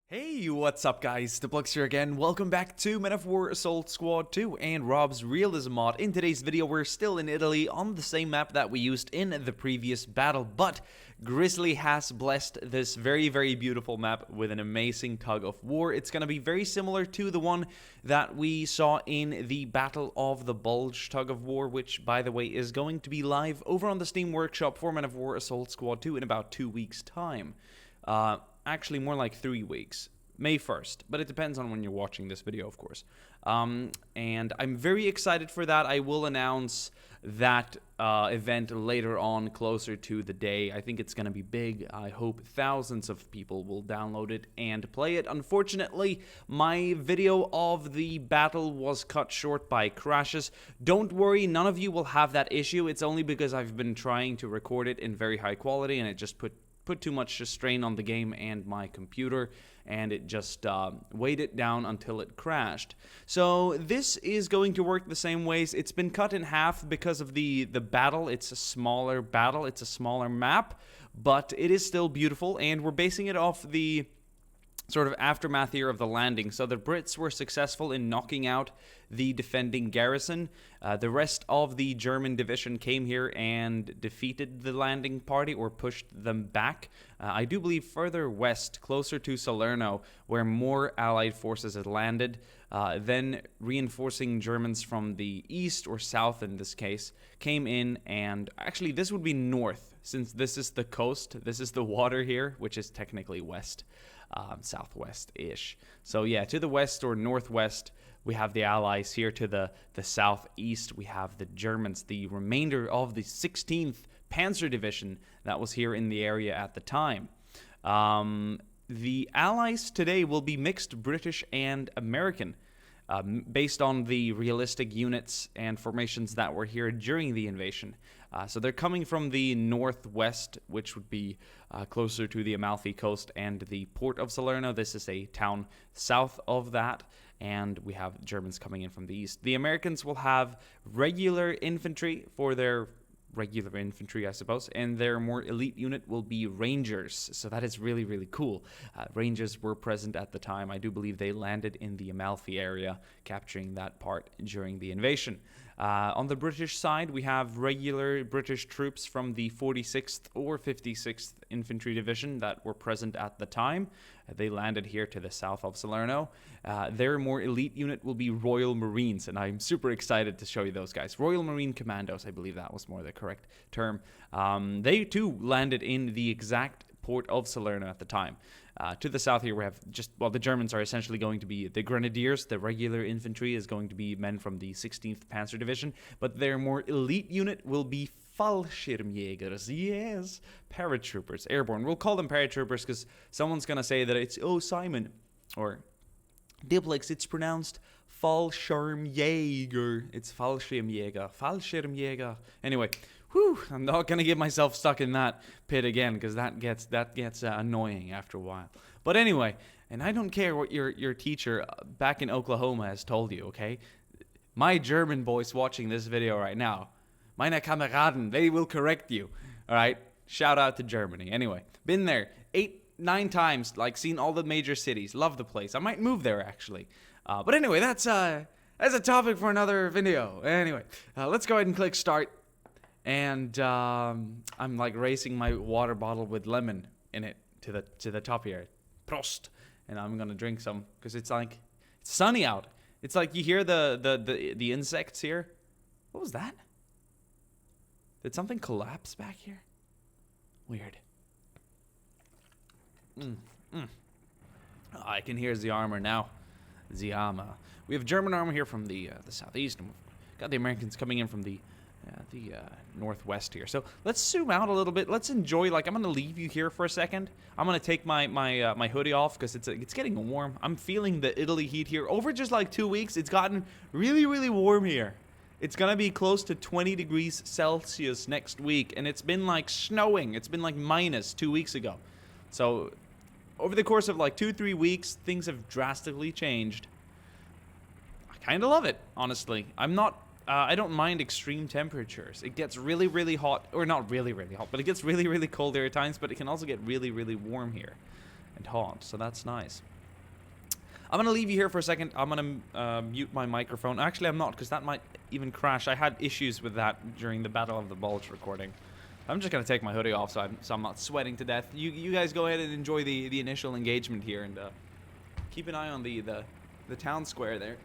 Hey, what's up guys, Diplex here again. Welcome back to Men of War Assault Squad 2 and Rob's Realism mod. In today's video, we're still in Italy on the same map that we used in the previous battle, but Grizzly has blessed this very beautiful map with an amazing tug of war. It's going to be very similar to the one that we saw in the Battle of the Bulge tug of war, which, by the way, is going to be live over on the Steam Workshop for Men of War Assault Squad 2 in about 2 weeks' time. Actually, more like 3 weeks. May 1st, but it depends on when you're watching this video, of course. And I'm very excited for that. I will announce that event later on, closer to the day. I think it's going to be big. I hope thousands of people will download it and play it. Unfortunately, my video of the battle was cut short by crashes. Don't worry, none of you will have that issue. It's only because I've been trying to record it in very high quality, and it just put too much strain on the game and my computer, and it just weighed it down until it crashed. So this is going to work the same ways. It's been cut in half because of the battle. It's a smaller battle, it's a smaller map, but it is still beautiful, and we're basing it off the sort of aftermath here of the landing. So the Brits were successful in knocking out the defending garrison. The rest of the German division came here and defeated the landing party, or pushed them back. I do believe further west, closer to Salerno, where more Allied forces had landed. Then reinforcing Germans from the east, or south in this case, came in, and actually this would be north, since this is the coast, this is the water here, which is technically west. Southwest-ish. So yeah, to the west or northwest, we have the Allies. Here to the southeast, we have the Germans, the remainder of the 16th Panzer Division that was here in the area at the time. The Allies today will be mixed British and American, based on the realistic units and formations that were here during the invasion. So they're coming from the northwest, which would be closer to the Amalfi Coast and the port of Salerno. This is a town south of that, and we have Germans coming in from the east. The Americans will have regular infantry for their regular infantry, I suppose, and their more elite unit will be Rangers. So that is really cool. Rangers were present at the time. I do believe they landed in the Amalfi area, capturing that part during the invasion. On the British side, we have regular British troops from the 46th or 56th Infantry Division that were present at the time. They landed here to the south of Salerno. Their more elite unit will be Royal Marines, and I'm super excited to show you those guys. Royal Marine Commandos, I believe that was more the correct term. They too landed in the exact port of Salerno at the time. To the south here, we have the Germans are essentially going to be the Grenadiers. The regular infantry is going to be men from the 16th Panzer Division, but their more elite unit will be Fallschirmjägers. Yes, paratroopers, airborne. We'll call them paratroopers because someone's going to say that it's, oh, Simon, or Diplex, it's pronounced Fallschirmjäger. It's Fallschirmjäger. Fallschirmjäger. Anyway, whew, I'm not going to get myself stuck in that pit again, because that gets annoying after a while. But anyway, and I don't care what your teacher back in Oklahoma has told you, okay? My German boys watching this video right now, meine Kameraden, they will correct you, all right? Shout out to Germany. Anyway, been there 8-9 times, like seen all the major cities. Love the place. I might move there, actually. But anyway, that's a topic for another video. Anyway, let's go ahead and click start. And I'm like racing my water bottle with lemon in it to the top here. Prost! And I'm gonna drink some because it's like it's sunny out. It's like you hear the insects here. What was that? Did something collapse back here? Weird. I can hear the armor now. The armor. We have German armor here from the southeast, and we've got the Americans coming in from the northwest here. So let's zoom out a little bit. Let's enjoy. Like, I'm gonna leave you here for a second. I'm gonna take my hoodie off because it's getting warm. I'm feeling the Italy heat here. Over just like 2 weeks, it's gotten really warm here. It's gonna be close to 20 degrees Celsius next week, and it's been like snowing. It's been like minus 2 weeks ago. So over the course of like 2-3 weeks, things have drastically changed. I kind of love it, honestly. I don't mind extreme temperatures. It gets really hot, or not really hot, but it gets really cold there at times, but it can also get really warm here and hot, so that's nice. I'm gonna leave you here for a second. I'm gonna mute my microphone. Actually, I'm not, because that might even crash. I had issues with that during the Battle of the Bulge recording. I'm just gonna take my hoodie off so I'm not sweating to death. You guys go ahead and enjoy the initial engagement here, and keep an eye on the town square there.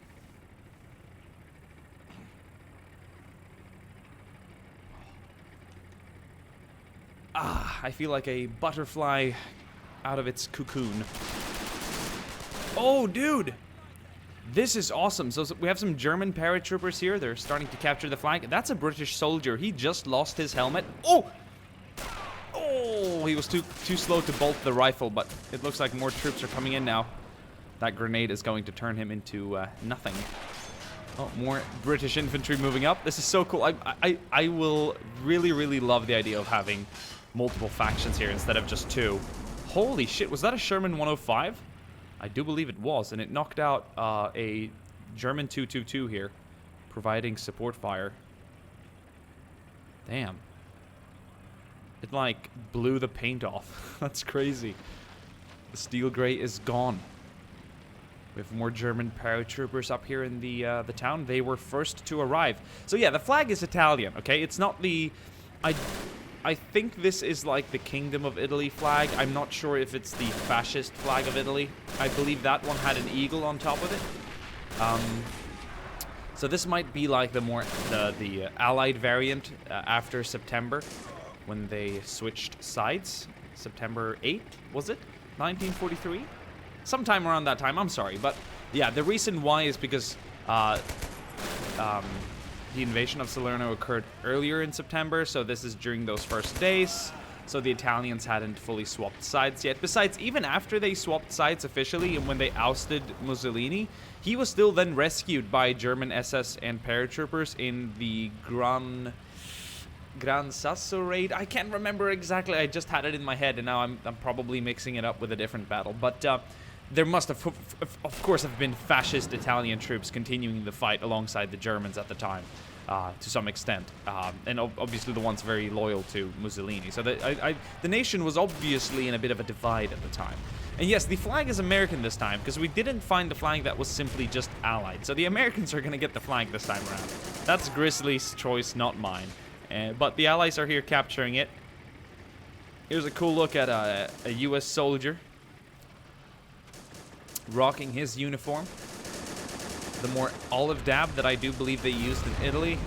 Ah, I feel like a butterfly out of its cocoon. Oh, dude! This is awesome. So we have some German paratroopers here. They're starting to capture the flag. That's a British soldier. He just lost his helmet. Oh! Oh, he was too slow to bolt the rifle, but it looks like more troops are coming in now. That grenade is going to turn him into nothing. Oh, more British infantry moving up. This is so cool. I will really love the idea of having multiple factions here instead of just two. Holy shit, was that a Sherman 105? I do believe it was, and it knocked out a German 222 here, providing support fire. Damn. It, like, blew the paint off. That's crazy. The steel gray is gone. We have more German paratroopers up here in the town. They were first to arrive. So yeah, the flag is Italian, okay? It's not the... I think this is like the Kingdom of Italy flag. I'm not sure if it's the fascist flag of Italy. I believe that one had an eagle on top of it. So this might be like the Allied variant after September, when they switched sides. September 8th, was it? 1943? Sometime around that time, I'm sorry. But yeah, the reason why is because the invasion of Salerno occurred earlier in September, so this is during those first days. So the Italians hadn't fully swapped sides yet. Besides, even after they swapped sides officially and when they ousted Mussolini, he was still then rescued by German SS and paratroopers in the Gran Sasso raid. I can't remember exactly. I just had it in my head, and now I'm probably mixing it up with a different battle. But there must have, of course, have been fascist Italian troops continuing the fight alongside the Germans at the time, to some extent, and obviously the ones very loyal to Mussolini. So the nation was obviously in a bit of a divide at the time. And yes, the flag is American this time, because we didn't find the flag that was simply just Allied. So the Americans are going to get the flag this time around. That's Grizzly's choice, not mine. But the Allies are here capturing it. Here's a cool look at a US soldier rocking his uniform. The more olive dab that I do believe they used in Italy.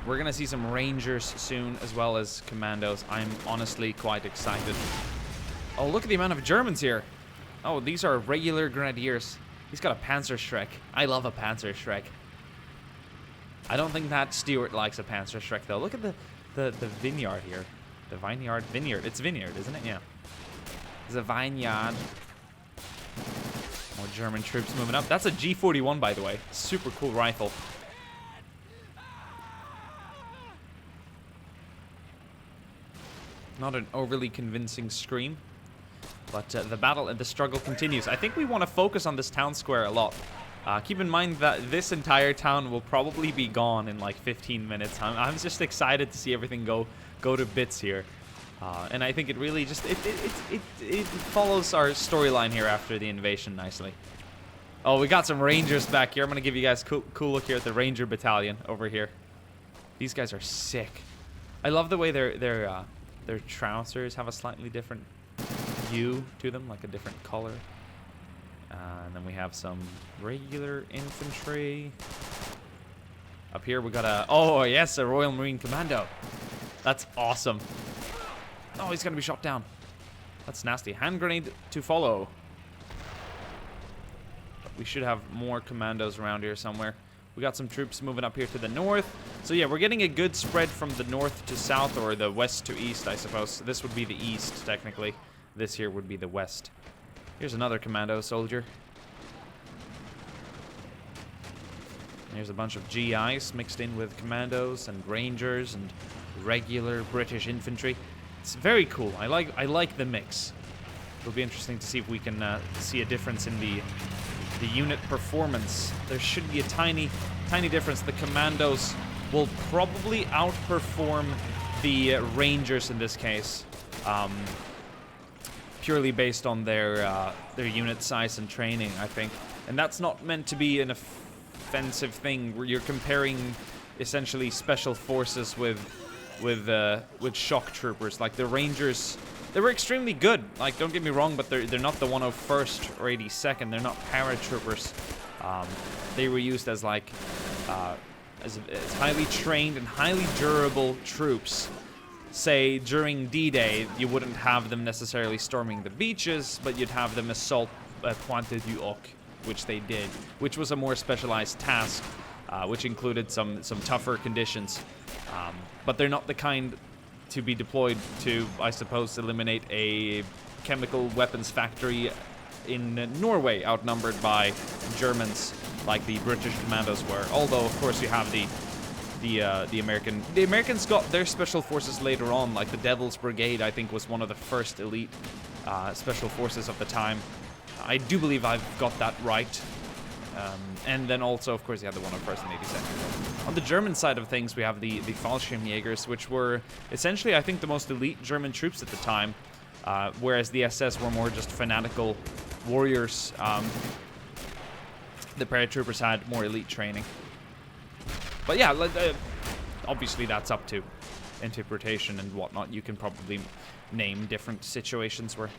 We're gonna see some Rangers soon, as well as Commandos. I'm honestly quite excited. Oh, look at the amount of Germans here. Oh, these are regular Grenadiers. He's got a Panzerschreck. I love a Panzerschreck. I don't think that Stuart likes a Panzerschreck, though. Look at the vineyard here. The vineyard. It's vineyard, isn't it? Yeah. It's a vineyard. More German troops moving up. That's a G41, by the way. Super cool rifle. Not an overly convincing scream, but the battle and the struggle continues. I think we want to focus on this town square a lot. Keep in mind that this entire town will probably be gone in like 15 minutes. I'm just excited to see everything go to bits here. And I think it really just it follows our storyline here after the invasion nicely. Oh, we got some Rangers back here. I'm gonna give you guys a cool look here at the Ranger Battalion over here. These guys are sick. I love the way their trousers have a slightly different hue to them, like a different color. And then we have some regular infantry. Up here we got oh yes, a Royal Marine Commando. That's awesome. Oh, he's gonna be shot down. That's nasty. Hand grenade to follow. We should have more commandos around here somewhere. We got some troops moving up here to the north. So yeah, we're getting a good spread from the north to south, or the west to east, I suppose. This would be the east, technically. This here would be the west. Here's another commando soldier. Here's a bunch of GIs mixed in with commandos and rangers and regular British infantry. It's very cool. I like the mix. It'll be interesting to see if we can see a difference in the unit performance. There should be a tiny difference. The commandos will probably outperform the rangers in this case, purely based on their unit size and training, I think. And that's not meant to be an offensive thing where you're comparing essentially special forces with shock troopers. Like the Rangers, they were extremely good. Like, don't get me wrong, but they're not the 101st or 82nd. They're not paratroopers. They were used as like as highly trained and highly durable troops. Say during D-Day, you wouldn't have them necessarily storming the beaches, but you'd have them assault Pointe du Hoc, which they did, which was a more specialized task, which included some tougher conditions. But they're not the kind to be deployed to, I suppose, eliminate a chemical weapons factory in Norway, outnumbered by Germans like the British commandos were. Although, of course, you have the Americans got their special forces later on, like the Devil's Brigade, I think, was one of the first elite special forces of the time. I do believe I've got that right. And then also, of course, you had the 101st and 82nd. On the German side of things, we have the Fallschirmjägers, which were essentially, I think, the most elite German troops at the time, whereas the SS were more just fanatical warriors. The paratroopers had more elite training. But yeah, obviously that's up to interpretation and whatnot. You can probably name different situations where,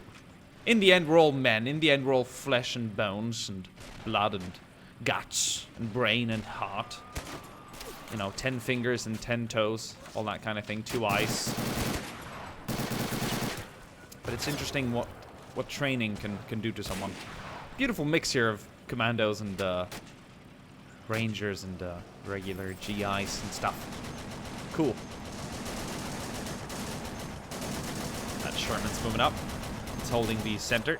in the end, we're all men. In the end, we're all flesh and bones and blood and guts and brain and heart. You know, 10 fingers and 10 toes, all that kind of thing. 2 eyes. But it's interesting what training can do to someone. Beautiful mix here of commandos and rangers and regular GIs and stuff. Cool. That Sherman's moving up. It's holding the center.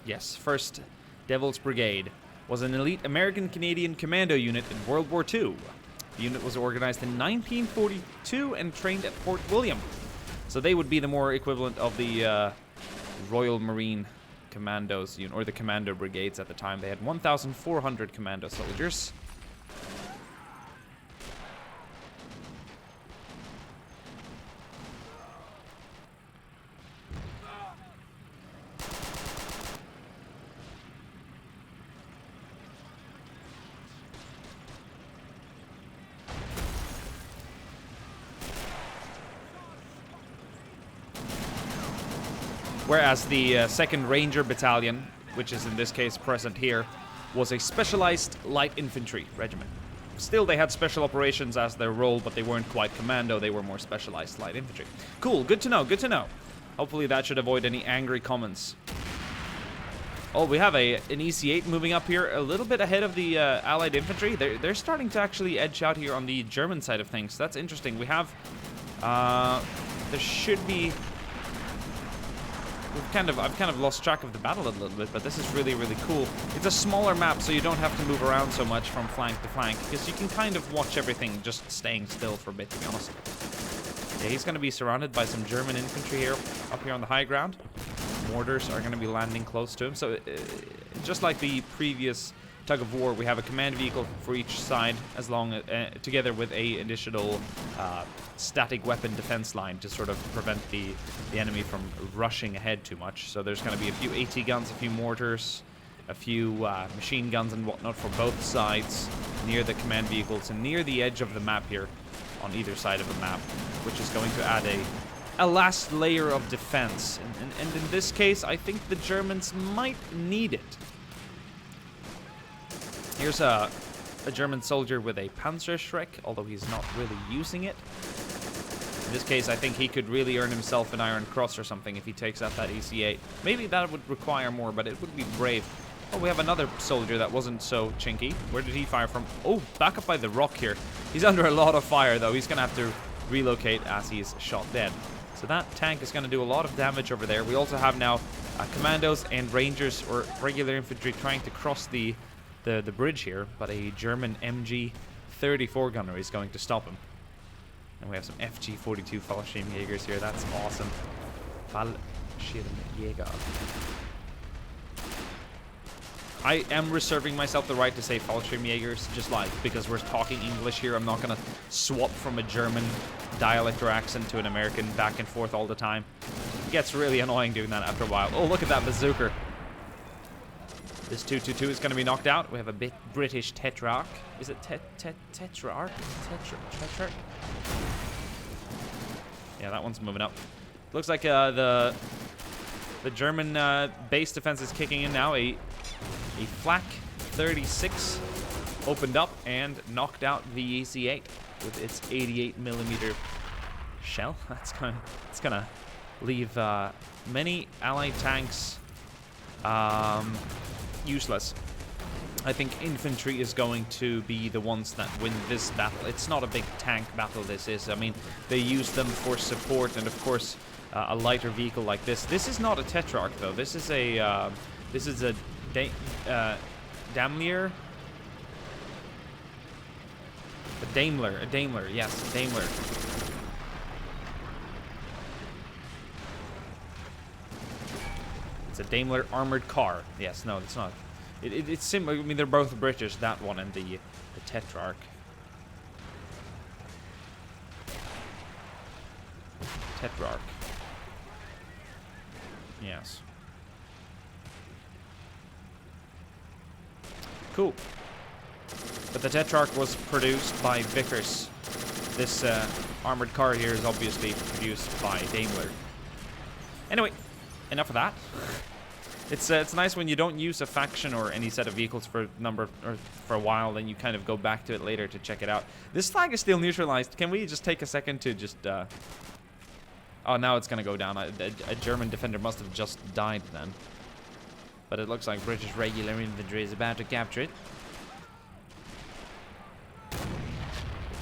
Yes, 1st Devil's Brigade was an elite American-Canadian commando unit in World War II. The unit was organized in 1942 and trained at Fort William. So they would be the more equivalent of the Royal Marine Commandos unit, or the Commando Brigades at the time. They had 1,400 commando soldiers. Whereas the 2nd Ranger Battalion, which is in this case present here, was a specialized light infantry regiment. Still, they had special operations as their role, but they weren't quite commando, they were more specialized light infantry. Cool, good to know, good to know. Hopefully that should avoid any angry comments. Oh, we have an EC-8 moving up here a little bit ahead of the Allied infantry. They're starting to actually edge out here on the German side of things. That's interesting. We have... there should be... I've kind of lost track of the battle a little bit, but this is really, really cool. It's a smaller map, so you don't have to move around so much from flank to flank, because you can kind of watch everything just staying still for a bit, to be honest. Yeah, he's going to be surrounded by some German infantry here, up here on the high ground. Mortars are going to be landing close to him. So, just like the previous tug of war, we have a command vehicle for each side, as long as, together with a additional static weapon defense line to sort of prevent the enemy from rushing ahead too much. So there's going to be a few AT guns, a few mortars, a few machine guns and whatnot for both sides near the command vehicles and near the edge of the map here on either side of the map, which is going to add a last layer of defense. And in this case, I think the Germans might need it. Here's a German soldier with a Panzerschreck, although he's not really using it. In this case, I think he could really earn himself an Iron Cross or something if he takes out that EC-8. Maybe that would require more, but it would be brave. Oh, we have another soldier that wasn't so chinky. Where did he fire from? Oh, back up by the rock here. He's under a lot of fire, though. He's going to have to relocate as he's shot dead. So that tank is going to do a lot of damage over there. We also have now commandos and rangers or regular infantry trying to cross the bridge here, but a German MG 34 gunner is going to stop him. And we have some FG-42 Fallschirmjägers here. That's awesome. Fallschirmjäger. I am reserving myself the right to say Fallschirmjägers, just like, because we're talking English here. I'm not gonna swap from a German dialect or accent to an American back and forth all the time. It gets really annoying doing that after a while. Oh, look at that bazooka. This 222 is gonna be knocked out. We have a bit British Tetrarch. Is it Tetrarch? Tetrarch? Yeah, that one's moving up. Looks like the German base defense is kicking in now. A flak 36 opened up and knocked out the AC-8 with its 88mm shell. It's gonna leave many allied tanks useless. I think infantry is going to be the ones that win this battle. It's not a big tank battle, this is. I mean, they use them for support, and of course, a lighter vehicle like this. This is not a Tetrarch, though. This is a Daimler. A Daimler, yes, a Daimler. It's a Daimler armored car. Yes, no, it's not. It's similar. I mean, they're both British, that one and the Tetrarch. Tetrarch. Yes. Cool. But the Tetrarch was produced by Vickers. This armored car here is obviously produced by Daimler. Anyway, enough of that. It's nice when you don't use a faction or any set of vehicles for a while, then you kind of go back to it later to check it out. This flag is still neutralized. Can we just take a second to just oh, now it's gonna go down. A German defender must have just died then. But it looks like British regular infantry is about to capture it.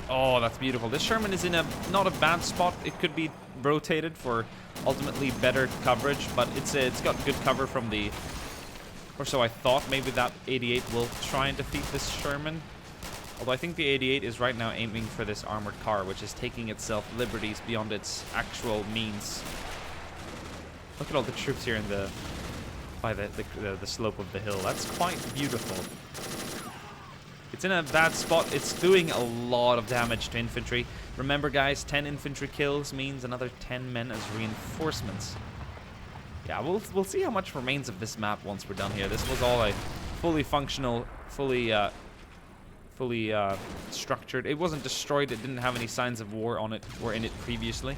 Oh, that's beautiful. This Sherman is in not a bad spot. It could be rotated for ultimately better coverage, but it's got good cover from the, or so I thought. Maybe that 88 will try and defeat this Sherman. Although I think the 88 is right now aiming for this armored car, which is taking itself liberties beyond its actual means. Look at all the troops here in by the slope of the hill. That's quite beautiful. It's in a bad spot. It's doing a lot of damage to infantry. Remember, guys, 10 infantry kills means another 10 men as reinforcements. Yeah, we'll see how much remains of this map once we're done here. This was all a fully functional, fully structured. It wasn't destroyed. It didn't have any signs of war on it or in it previously.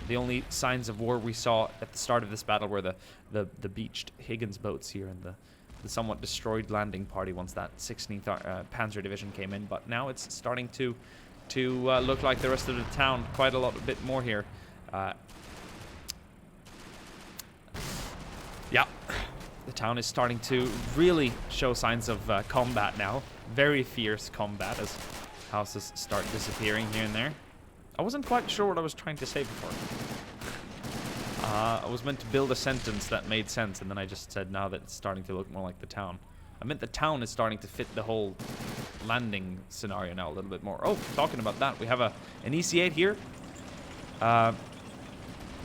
The only signs of war we saw at the start of this battle were the beached Higgins boats here and the somewhat destroyed landing party once that 16th Panzer Division came in. But now it's starting to look like the rest of the town quite a bit more here. Yeah, the town is starting to really show signs of combat now. Very fierce combat as houses start disappearing here and there. I wasn't quite sure what I was trying to say before. I was meant to build a sentence that made sense, and then I just said now that it's starting to look more like the town. I meant the town is starting to fit the whole landing scenario now a little bit more. Oh, talking about that, we have an EC8 here.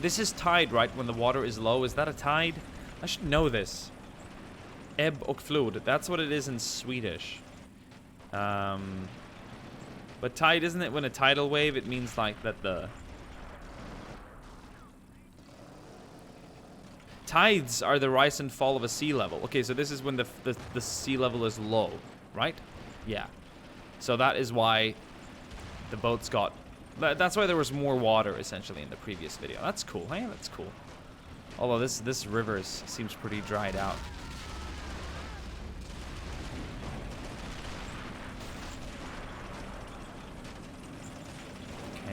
This is tide, right, when the water is low. Is that a tide? I should know this. Ebb och flod. That's what it is in Swedish. But tide, isn't it when a tidal wave, it means like that the... Tides are the rise and fall of a sea level. Okay, so this is when the sea level is low, right? Yeah. So that is why the boats got... That's why there was more water, essentially, in the previous video. That's cool. Hey, that's cool. Although this river seems pretty dried out.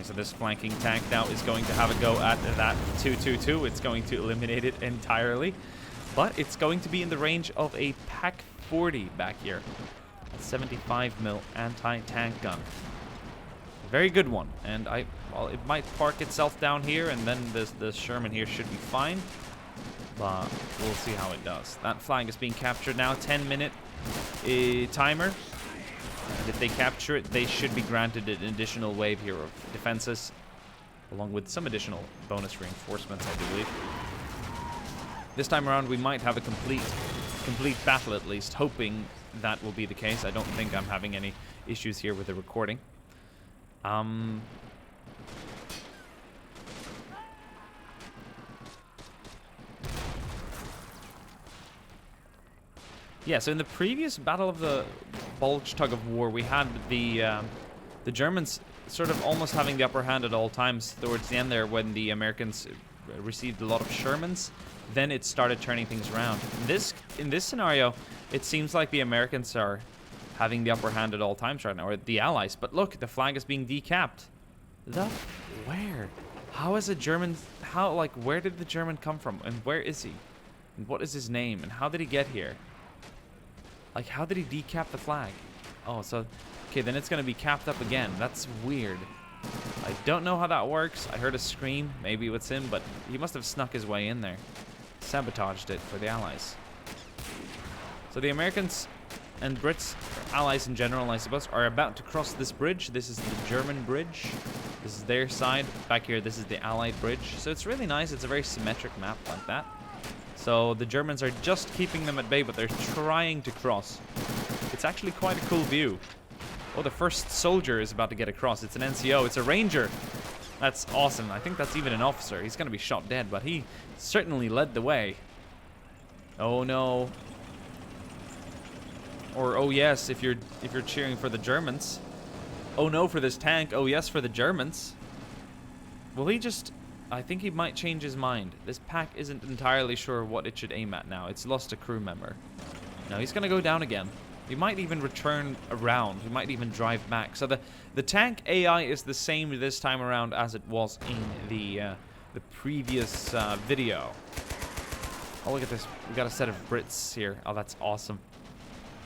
So this flanking tank now is going to have a go at that 222. It's going to eliminate it entirely. But it's going to be in the range of a Pak 40 back here. A 75mm anti-tank gun. A very good one. And well, it might park itself down here, and then the Sherman here should be fine. But we'll see how it does. That flag is being captured now. 10-minute timer. And if they capture it, they should be granted an additional wave here of defenses, along with some additional bonus reinforcements, I believe. This time around, we might have a complete complete battle at least, hoping that will be the case. I don't think I'm having any issues here with the recording. Yeah, so in the previous Battle of the Bulge Tug of War, we had the Germans sort of almost having the upper hand at all times towards the end there when the Americans received a lot of Shermans. Then it started turning things around. In this scenario, it seems like the Americans are having the upper hand at all times right now, or the Allies. But look, the flag is being decapped. Where? How is a German... where did the German come from? And where is he? And what is his name? And how did he get here? Like, how did he decap the flag? Oh, so... Okay, then it's going to be capped up again. That's weird. I don't know how that works. I heard a scream. Maybe it's him, but he must have snuck his way in there. Sabotaged it for the Allies. So the Americans and Brits, Allies in general, I suppose, are about to cross this bridge. This is the German bridge. This is their side. Back here, this is the Allied bridge. So it's really nice. It's a very symmetric map like that. So the Germans are just keeping them at bay, but they're trying to cross. It's actually quite a cool view. Oh, the first soldier is about to get across. It's an NCO. It's a ranger. That's awesome. I think that's even an officer. He's going to be shot dead, but he certainly led the way. Oh, no. Or, oh, yes, if you're cheering for the Germans. Oh, no, for this tank. Oh, yes, for the Germans. Will he just... I think he might change his mind. This pack isn't entirely sure what it should aim at now. It's lost a crew member. No, he's going to go down again. He might even return around. He might even drive back. So the tank AI is the same this time around as it was in the previous video. Oh, look at this. We got a set of Brits here. Oh, that's awesome.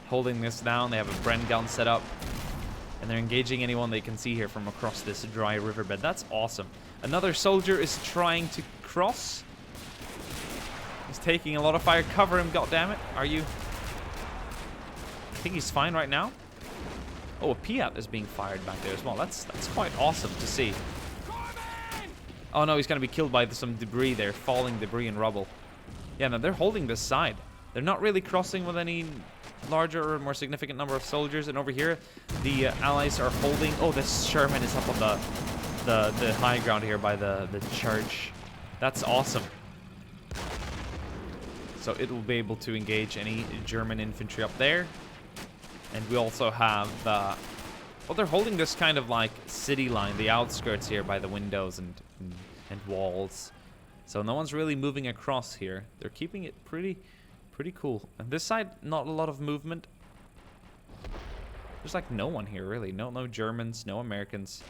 Holding this down. They have a Bren gun set up. And they're engaging anyone they can see here from across this dry riverbed. That's awesome. Another soldier is trying to cross. He's taking a lot of fire. Cover him, goddammit. Are you... I think he's fine right now. Oh, a Piat is being fired back there as well. That's quite awesome to see. Oh no, he's going to be killed by some debris there, falling debris and rubble. Yeah, no, they're holding this side. They're not really crossing with any larger or more significant number of soldiers. And over here, the Allies are holding... Oh, this Sherman is up on the high ground here by the church. That's awesome. So it will be able to engage any German infantry up there. And we also have, well, they're holding this kind of like city line, the outskirts here by the windows and walls. So no one's really moving across here. They're keeping it pretty cool. And this side, not a lot of movement. There's like no one here really. No Germans, no Americans.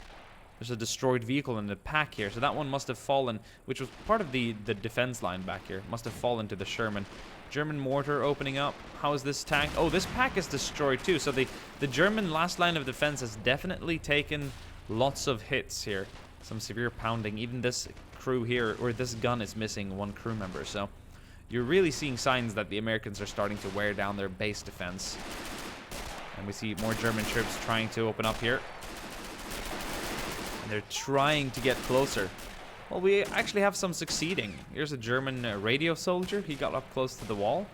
There's a destroyed vehicle in the pack here. So that one must have fallen, which was part of the defense line back here. Must have fallen to the Sherman. German mortar opening up. How is this tank? Oh, this pack is destroyed too. So the German last line of defense has definitely taken lots of hits here. Some severe pounding. Even this crew here, or this gun is missing one crew member. So you're really seeing signs that the Americans are starting to wear down their base defense. And we see more German troops trying to open up here. And they're trying to get closer. Well, we actually have some succeeding. Here's a German radio soldier. He got up close to the wall.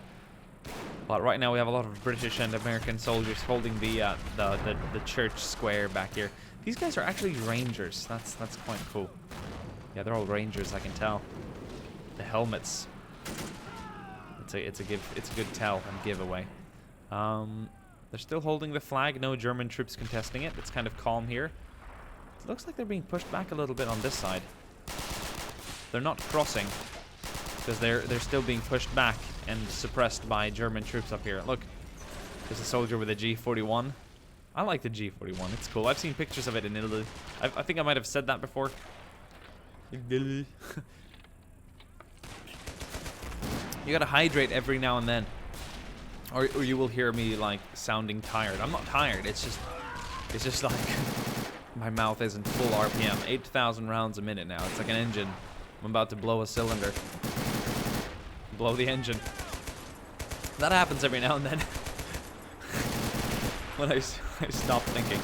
But right now we have a lot of British and American soldiers holding the church square back here. These guys are actually rangers. That's quite cool. Yeah, they're all rangers, I can tell. The helmets. It's a good tell and giveaway. They're still holding the flag. No German troops contesting it. It's kind of calm here. It looks like they're being pushed back a little bit on this side. They're not crossing because they're still being pushed back and suppressed by German troops up here. Look, there's a soldier with a G41. I like the G41. It's cool. I've seen pictures of it in Italy. I think I might have said that before. You gotta hydrate every now and then, or you will hear me like sounding tired. I'm not tired. It's just like my mouth isn't full RPM. 8,000 rounds a minute now. It's like an engine. I'm about to blow a cylinder. Blow the engine. That happens every now and then. When I stop thinking.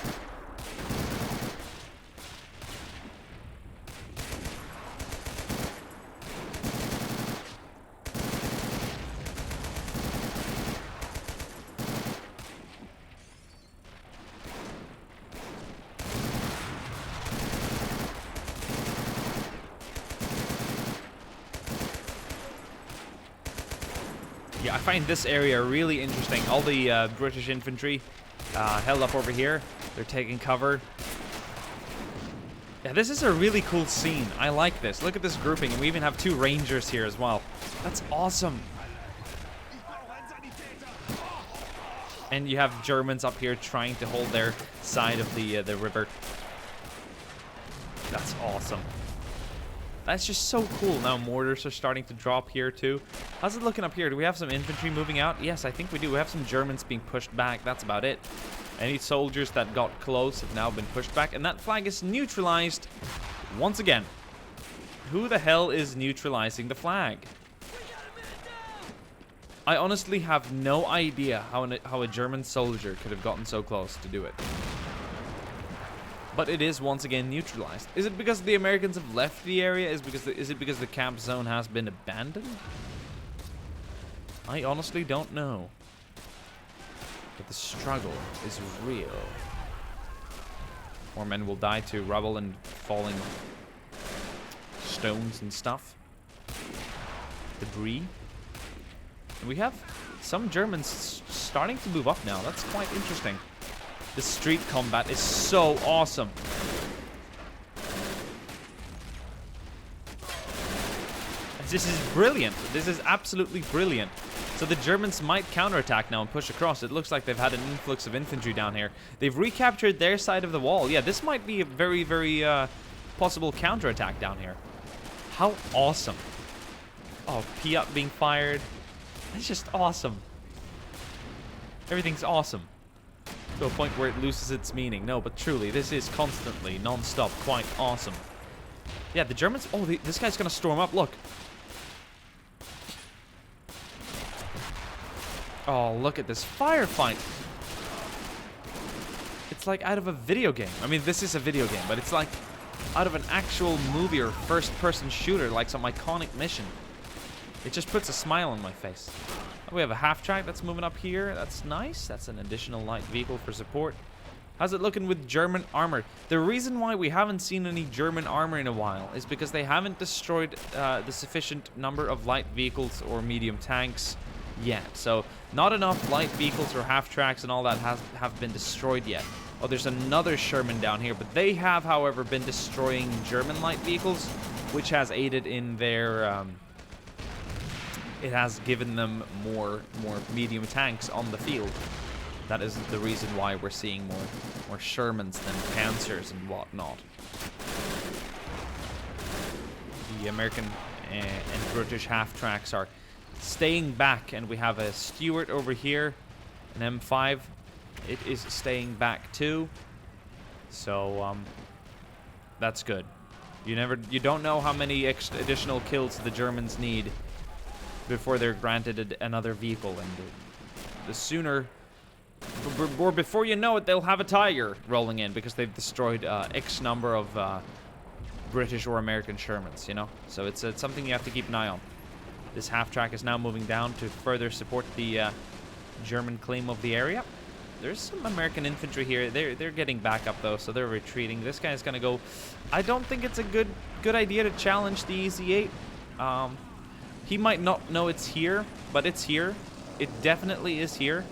Yeah, I find this area really interesting. All the British infantry held up over here. They're taking cover. Yeah, this is a really cool scene. I like this. Look at this grouping, and we even have 2 rangers here as well. That's awesome. And you have Germans up here trying to hold their side of the river. That's awesome. That's just so cool. Now mortars are starting to drop here too. How's it looking up here? Do we have some infantry moving out? Yes, I think we do. We have some Germans being pushed back. That's about it. Any soldiers that got close have now been pushed back. And that flag is neutralized once again. Who the hell is neutralizing the flag? I honestly have no idea how a German soldier could have gotten so close to do it. But it is once again neutralized. Is it because the Americans have left the area? Is it because the camp zone has been abandoned? I honestly don't know. But the struggle is real. More men will die to rubble and falling stones and stuff. Debris. And we have some Germans starting to move up now. That's quite interesting. The street combat is so awesome. This is brilliant. This is absolutely brilliant. So the Germans might counterattack now and push across. It looks like they've had an influx of infantry down here. They've recaptured their side of the wall. Yeah, this might be a very, very possible counterattack down here. How awesome. Oh, P-up being fired. That's just awesome. Everything's awesome. To a point where it loses its meaning. No, but truly, this is constantly, non-stop, quite awesome. Yeah, the Germans... Oh, this guy's gonna storm up. Look. Oh, look at this firefight. It's like out of a video game. I mean, this is a video game, but it's like out of an actual movie or first-person shooter, like some iconic mission. It just puts a smile on my face. We have a half-track that's moving up here. That's nice. That's an additional light vehicle for support. How's it looking with German armor? The reason why we haven't seen any German armor in a while is because they haven't destroyed the sufficient number of light vehicles or medium tanks yet. So not enough light vehicles or half-tracks and all that have been destroyed yet. Oh, there's another Sherman down here, but they have, however, been destroying German light vehicles, which has aided in their... it has given them more medium tanks on the field. That is the reason why we're seeing more Shermans than Panzers and whatnot. The American and British half-tracks are staying back, and we have a Stuart over here, an M5. It is staying back too. So that's good. You don't know how many additional kills the Germans need before they're granted another vehicle, and the sooner, or before you know it, they'll have a Tiger rolling in because they've destroyed X number of British or American Shermans, you know? So it's something you have to keep an eye on. This half-track is now moving down to further support the German claim of the area. There's some American infantry here. They're getting back up, though, so they're retreating. This guy's gonna go... I don't think it's a good idea to challenge the EZ-8. He might not know it's here, but it's here. It definitely is here.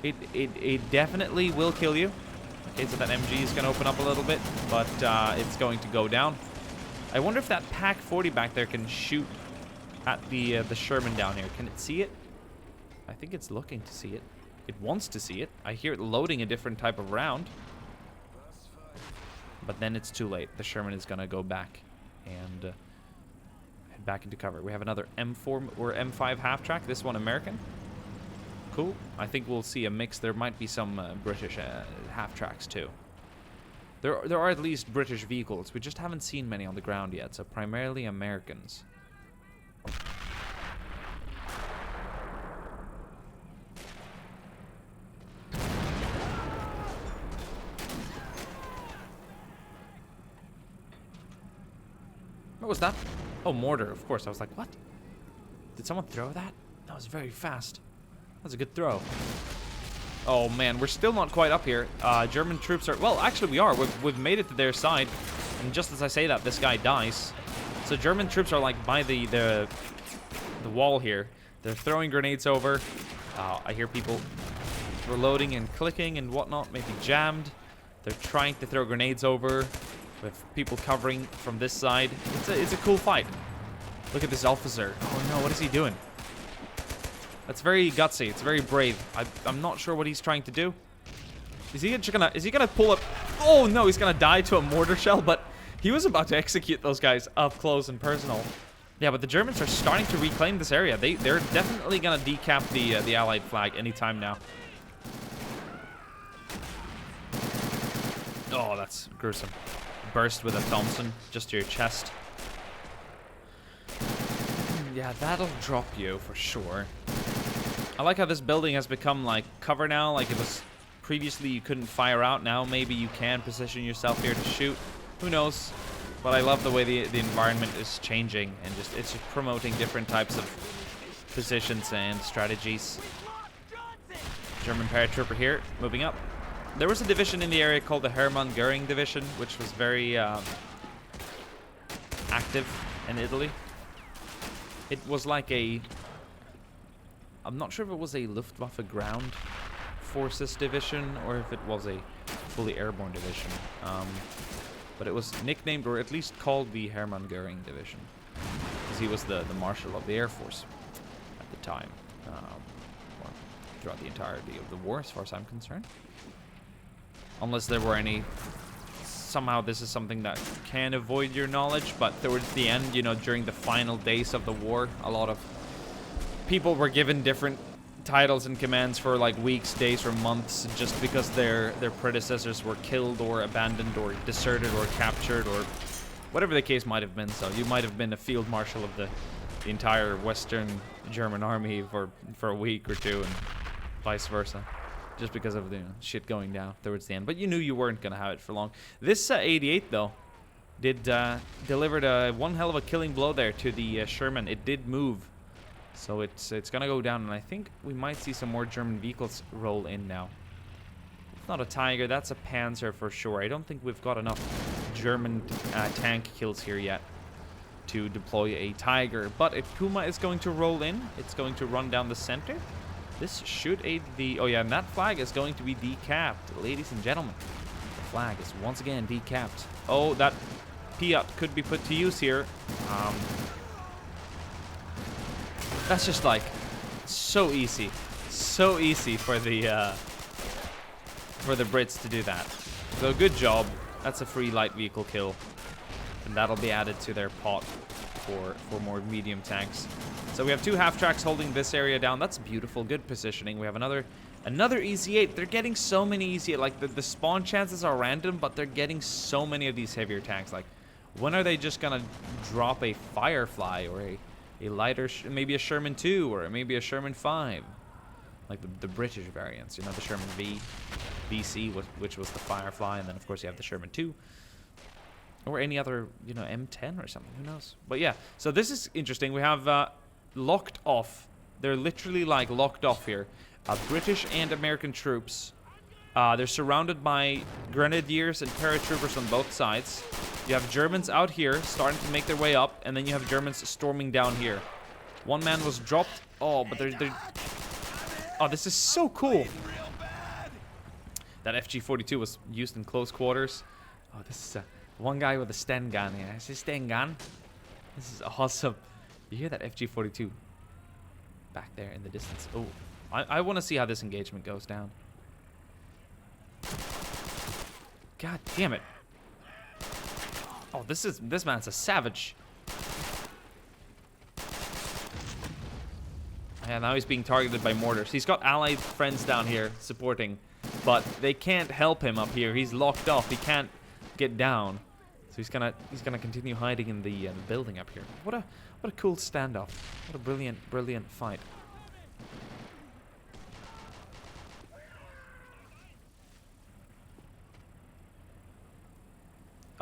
It definitely will kill you. Okay, so that MG is going to open up a little bit, but it's going to go down. I wonder if that Pack 40 back there can shoot at the Sherman down here. Can it see it? I think it's looking to see it. It wants to see it. I hear it loading a different type of round. But then it's too late. The Sherman is going to go back and head back into cover. We have another M4 or M5 half-track. This one American. Cool. I think we'll see a mix. There might be some British half-tracks too. There are at least British vehicles. We just haven't seen many on the ground yet, so primarily Americans. What was that? Oh, mortar, of course. I was like, what? Did someone throw that? That was very fast. That was a good throw. Oh, man, we're still not quite up here. German troops are... Well, actually, we are. We've made it to their side. And just as I say that, this guy dies. So German troops are, like, by the wall here. They're throwing grenades over. I hear people reloading and clicking and whatnot, maybe jammed. They're trying to throw grenades over with people covering from this side. It's a cool fight. Look at this officer. Oh no, what is he doing? That's very gutsy. It's very brave. I'm not sure what he's trying to do. Is he gonna pull up? Oh no, he's gonna die to a mortar shell, but he was about to execute those guys up close and personal. Yeah, but the Germans are starting to reclaim this area. They're definitely gonna decap the Allied flag anytime now. Oh, that's gruesome. Burst with a Thompson just to your chest. Yeah, that'll drop you for sure. I like how this building has become like cover now. Like it was previously you couldn't fire out. Now maybe you can position yourself here to shoot. Who knows? But I love the way the environment is changing and it's just promoting different types of positions and strategies. German paratrooper here, moving up. There was a division in the area called the Hermann Göring Division, which was very active in Italy. It was like a... I'm not sure if it was a Luftwaffe ground forces division or if it was a fully airborne division. But it was nicknamed, or at least called, the Hermann Göring Division, because he was the Marshal of the Air Force at the time, or throughout the entirety of the war, as far as I'm concerned. Unless there were any... Somehow this is something that can avoid your knowledge, but towards the end, you know, during the final days of the war, a lot of people were given different titles and commands for like weeks, days, or months, just because their predecessors were killed or abandoned or deserted or captured or whatever the case might have been. So you might have been a field marshal of the entire Western German army for a week or two, and vice versa, just because of the shit going down towards the end. But you knew you weren't gonna have it for long. This 88 though delivered one hell of a killing blow there to the Sherman. It did move. So it's gonna go down, and I think we might see some more German vehicles roll in now. It's not a Tiger, that's a Panzer for sure. I don't think we've got enough German tank kills here yet to deploy a Tiger. But if Puma is going to roll in, it's going to run down the center. This should aid the... Oh yeah, and that flag is going to be decapped. Ladies and gentlemen, the flag is once again decapped. Oh, that Piat could be put to use here. That's just like so easy for the Brits to do that. So good job. That's a free light vehicle kill, and that'll be added to their pot for more medium tanks. So we have two half tracks holding this area down. That's beautiful. Good positioning. We have another EZ8. They're getting so many EZ8. Like the spawn chances are random, but they're getting so many of these heavier tanks. Like, when are they just gonna drop a Firefly or a lighter, maybe a Sherman 2 or maybe a Sherman 5, like the British variants, you know, the Sherman VC, which was the Firefly, and then of course you have the Sherman 2, or any other, you know, M10 or something, who knows. But yeah, so this is interesting. We have locked off. They're literally like locked off here. British and American troops. They're surrounded by grenadiers and paratroopers on both sides. You have Germans out here starting to make their way up, and then you have Germans storming down here. One man was dropped. Oh, but they're... Oh, this is so cool. That FG-42 was used in close quarters. Oh, this is one guy with a Sten gun here. Is this Sten gun? This is awesome. You hear that FG-42 back there in the distance. Oh, I want to see how this engagement goes down. God damn it. Oh, this man's a savage. Yeah, now he's being targeted by mortars. He's got allied friends down here supporting, but they can't help him up here. He's locked off. He can't get down. So he's gonna continue hiding in the building up here. What a cool standoff. What a brilliant fight.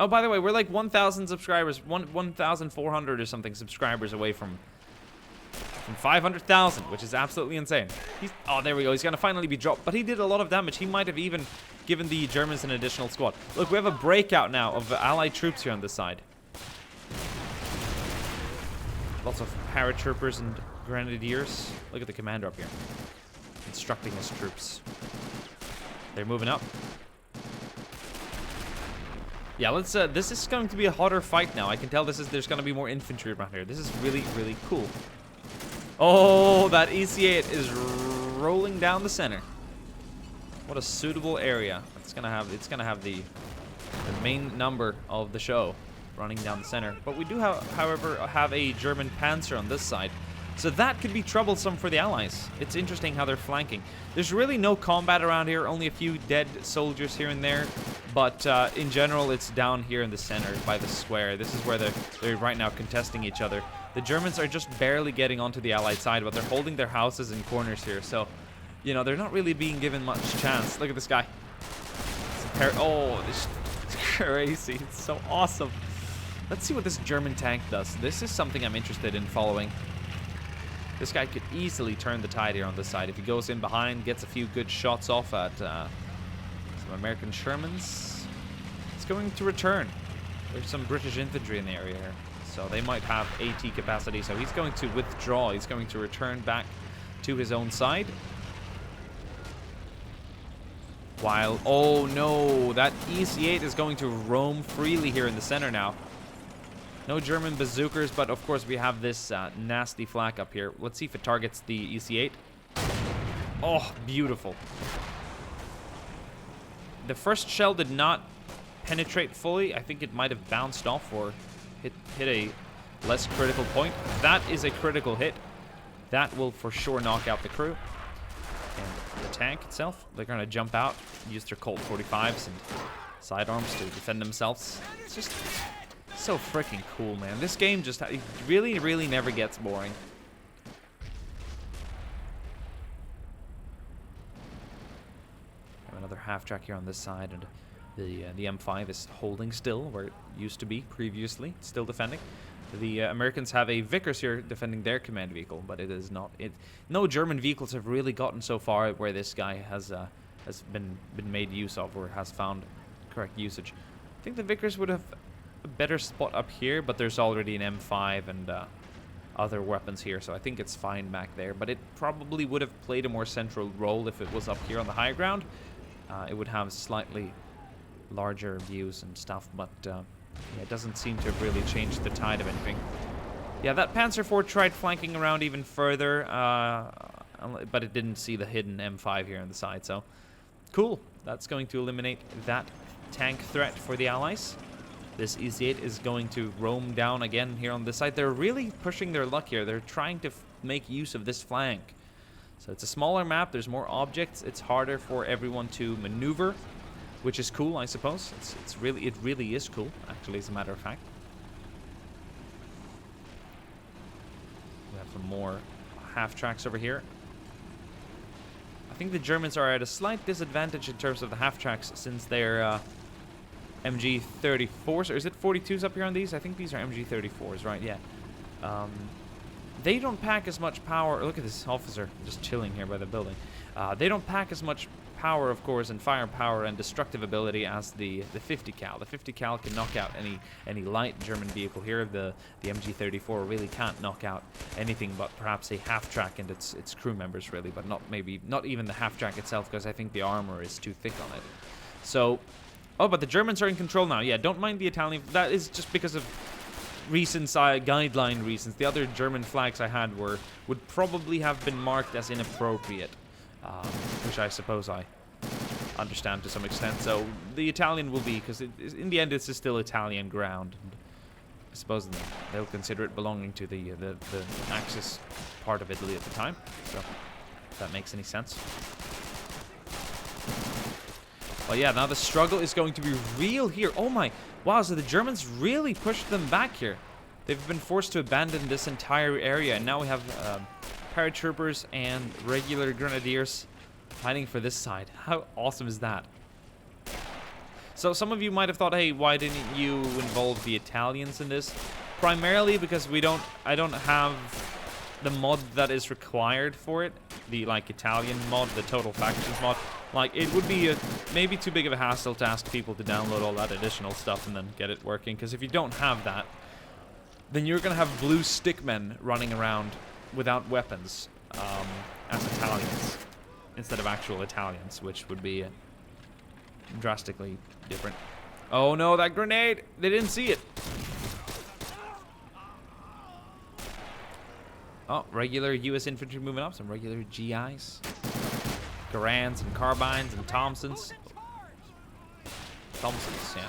Oh, by the way, we're like 1,000 subscribers, 1,400 or something subscribers away from 500,000, which is absolutely insane. Oh, there we go. He's going to finally be dropped, but he did a lot of damage. He might have even given the Germans an additional squad. Look, we have a breakout now of allied troops here on this side. Lots of paratroopers and Grenadiers. Look at the commander up here. Instructing his troops. They're moving up. Yeah, let's, this is going to be a hotter fight now. I can tell there's going to be more infantry around here. This is really, really cool. Oh, that EC8 is rolling down the center. What a suitable area. It's gonna have the main number of the show running down the center. But we do however have a German Panzer on this side. So that could be troublesome for the Allies. It's interesting how they're flanking. There's really no combat around here, only a few dead soldiers here and there. But in general, it's down here in the center by the square. This is where they're right now contesting each other. The Germans are just barely getting onto the Allied side, but they're holding their houses and corners here. So, you know, they're not really being given much chance. Look at this guy. Oh, this is crazy. It's so awesome. Let's see what this German tank does. This is something I'm interested in following. This guy could easily turn the tide here on this side. If he goes in behind, gets a few good shots off at some American Shermans, it's going to return. There's some British infantry in the area here, so they might have AT capacity. So he's going to withdraw. He's going to return back to his own side. While, oh no, that EC8 is going to roam freely here in the center now. No German bazookas, but of course we have this nasty flak up here. Let's see if it targets the EC8. Oh, beautiful. The first shell did not penetrate fully. I think it might have bounced off or hit a less critical point. That is a critical hit. That will for sure knock out the crew. And the tank itself, they're going to jump out, use their Colt 45s and sidearms to defend themselves. It's just so freaking cool, man. This game just really, really never gets boring. Another half track here on this side, and the M5 is holding still where it used to be previously, still defending. The Americans have a Vickers here defending their command vehicle, but it is not. No German vehicles have really gotten so far where this guy has been made use of or has found correct usage. I think the Vickers would have a better spot up here, but there's already an M5 and other weapons here, so I think it's fine back there. But it probably would have played a more central role if it was up here on the high ground. It would have slightly larger views and stuff, but yeah, it doesn't seem to have really changed the tide of anything. Yeah, that Panzer IV tried flanking around even further, but it didn't see the hidden M5 here on the side, so cool. That's going to eliminate that tank threat for the Allies. This EC8 is going to roam down again here on this side. They're really pushing their luck here. They're trying to make use of this flank. So it's a smaller map. There's more objects. It's harder for everyone to maneuver, which is cool, I suppose. It really is cool, actually, as a matter of fact. We have some more half tracks over here. I think the Germans are at a slight disadvantage in terms of the half tracks since they're MG34s, or is it 42s up here on these? I think these are MG34s, right? Yeah. They don't pack as much power. Look at this officer just chilling here by the building. They don't pack as much power, of course, and firepower and destructive ability as the 50 cal. The 50 cal can knock out any light German vehicle here. The MG34 really can't knock out anything but perhaps a half track and its crew members, really, but not even the half track itself, because I think the armor is too thick on it. So. Oh, but the Germans are in control now. Yeah, don't mind the Italian. That is just because of recent guideline reasons. The other German flags I had would probably have been marked as inappropriate, which I suppose I understand to some extent. So the Italian will be, because in the end it's still Italian ground. And I suppose they'll consider it belonging to the Axis part of Italy at the time. So if that makes any sense. Well, yeah, now the struggle is going to be real here. Oh my, wow, so the Germans really pushed them back here. They've been forced to abandon this entire area, and now we have paratroopers and regular grenadiers fighting for this side. How awesome is that? So some of you might have thought, hey, why didn't you involve the Italians in this? Primarily because I don't have the mod that is required for it. The Italian mod, the Total Factions mod. It would be maybe too big of a hassle to ask people to download all that additional stuff and then get it working. Because if you don't have that, then you're going to have blue stickmen running around without weapons as Italians instead of actual Italians, which would be drastically different. Oh no, that grenade! They didn't see it. Oh, regular U.S. infantry moving up, some regular GIs. Garands and carbines and Thompsons. Thompsons, yeah.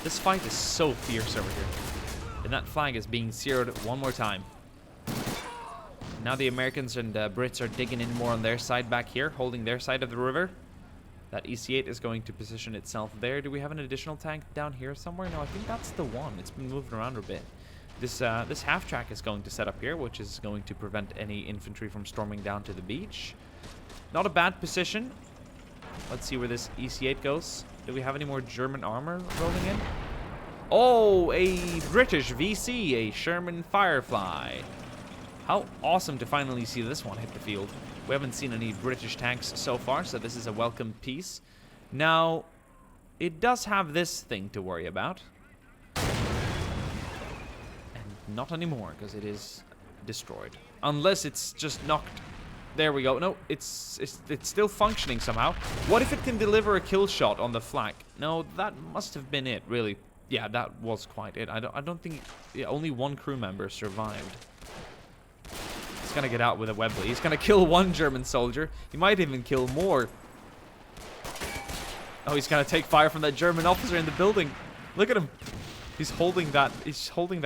This fight is so fierce over here. And that flag is being zeroed one more time. Now the Americans and Brits are digging in more on their side back here, holding their side of the river. That EC-8 is going to position itself there. Do we have an additional tank down here somewhere? No, I think that's the one. It's been moving around a bit. This half-track is going to set up here, which is going to prevent any infantry from storming down to the beach. Not a bad position. Let's see where this EC-8 goes. Do we have any more German armor rolling in? Oh, a British VC, a Sherman Firefly. How awesome to finally see this one hit the field. We haven't seen any British tanks so far, so this is a welcome piece. Now, it does have this thing to worry about. Not anymore, because it is destroyed. Unless it's just knocked. There we go. No, it's still functioning somehow. What if it can deliver a kill shot on the flag? No, that must have been it, really. Yeah, that was quite it. I don't think... Yeah, only one crew member survived. He's gonna get out with a Webley. He's gonna kill one German soldier. He might even kill more. Oh, he's gonna take fire from that German officer in the building. Look at him. He's holding that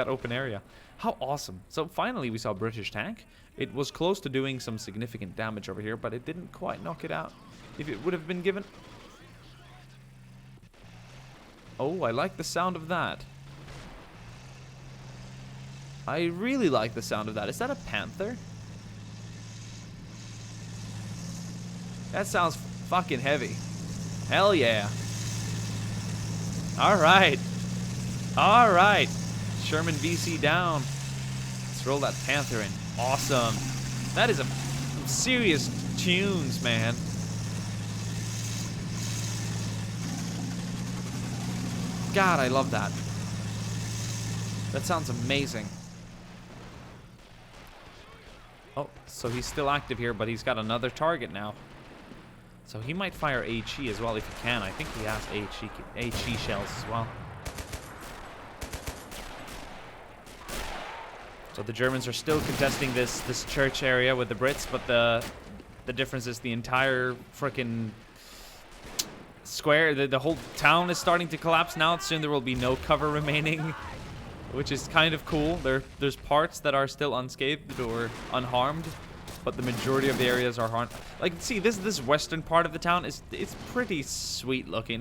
open area. How awesome. So finally we saw a British tank. It was close to doing some significant damage over here, but it didn't quite knock it out. If it would have been given... Oh, I like the sound of that. I really like the sound of that. Is that a Panther? That sounds fucking heavy. Hell yeah. Alright. Alright. Sherman VC down. Let's roll that Panther in. Awesome. That is some serious tunes, man. God, I love that. That sounds amazing. Oh, so he's still active here, but he's got another target now. So he might fire HE as well if he can. I think he has HE shells as well. So the Germans are still contesting this church area with the Brits, but the difference is the entire frickin' square, the whole town is starting to collapse now. Soon there will be no cover remaining, which is kind of cool. There's parts that are still unscathed or unharmed, but the majority of the areas are harmed. Like, see, this western part of the town it's pretty sweet looking.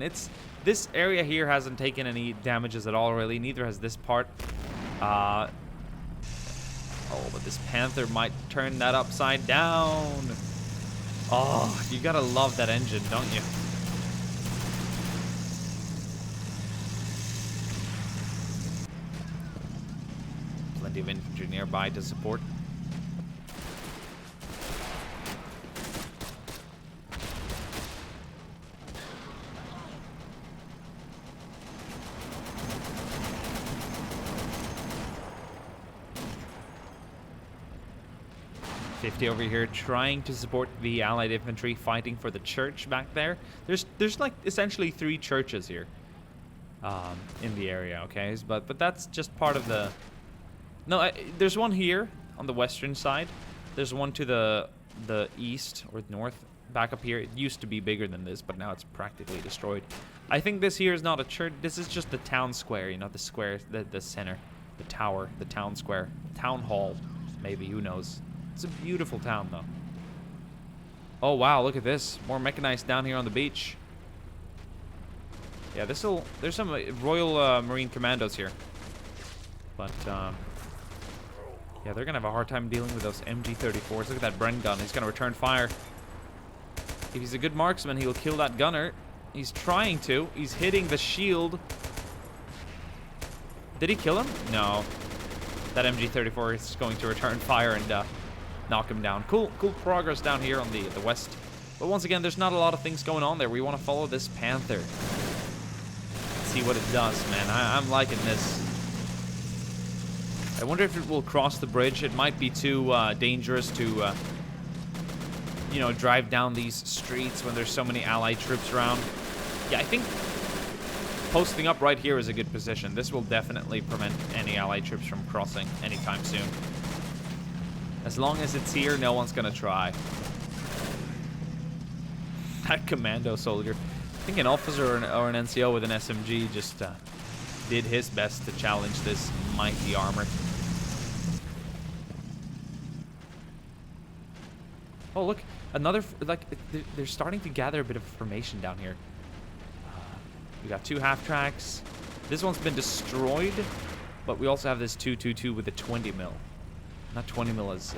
This area here hasn't taken any damages at all, really. Neither has this part. Oh, but this Panther might turn that upside down. Oh, you gotta love that engine, don't you? Plenty of infantry nearby to support. Over here trying to support the Allied infantry fighting for the church back there. There's like essentially 3 churches here in the area, okay? But that's just part of the... No, there's one here on the western side. There's one to the east or north back up here. It used to be bigger than this, but now it's practically destroyed. I think this here is not a church. This is just the town square, you know, the square, the center, the tower, the town square, town hall, maybe, who knows. It's a beautiful town, though. Oh, wow, look at this. More mechanized down here on the beach. Yeah, there's some Royal Marine Commandos here. But, yeah, they're going to have a hard time dealing with those MG-34s. Look at that Bren gun. He's going to return fire. If he's a good marksman, he'll kill that gunner. He's trying to. He's hitting the shield. Did he kill him? No. That MG-34 is going to return fire and knock him down. Cool progress down here on the west. But once again, there's not a lot of things going on there. We want to follow this Panther. See what it does, man. I'm liking this. I wonder if it will cross the bridge. It might be too dangerous to, you know, drive down these streets when there's so many Allied troops around. Yeah, I think posting up right here is a good position. This will definitely prevent any Allied troops from crossing anytime soon. As long as it's here, no one's gonna try. That commando soldier. I think an officer or an NCO with an SMG just did his best to challenge this mighty armor. Oh, look. Another, like, they're starting to gather a bit of formation down here. We got 2 half-tracks. This one's been destroyed, but we also have this 222 with a 20 mil. That 20 mil is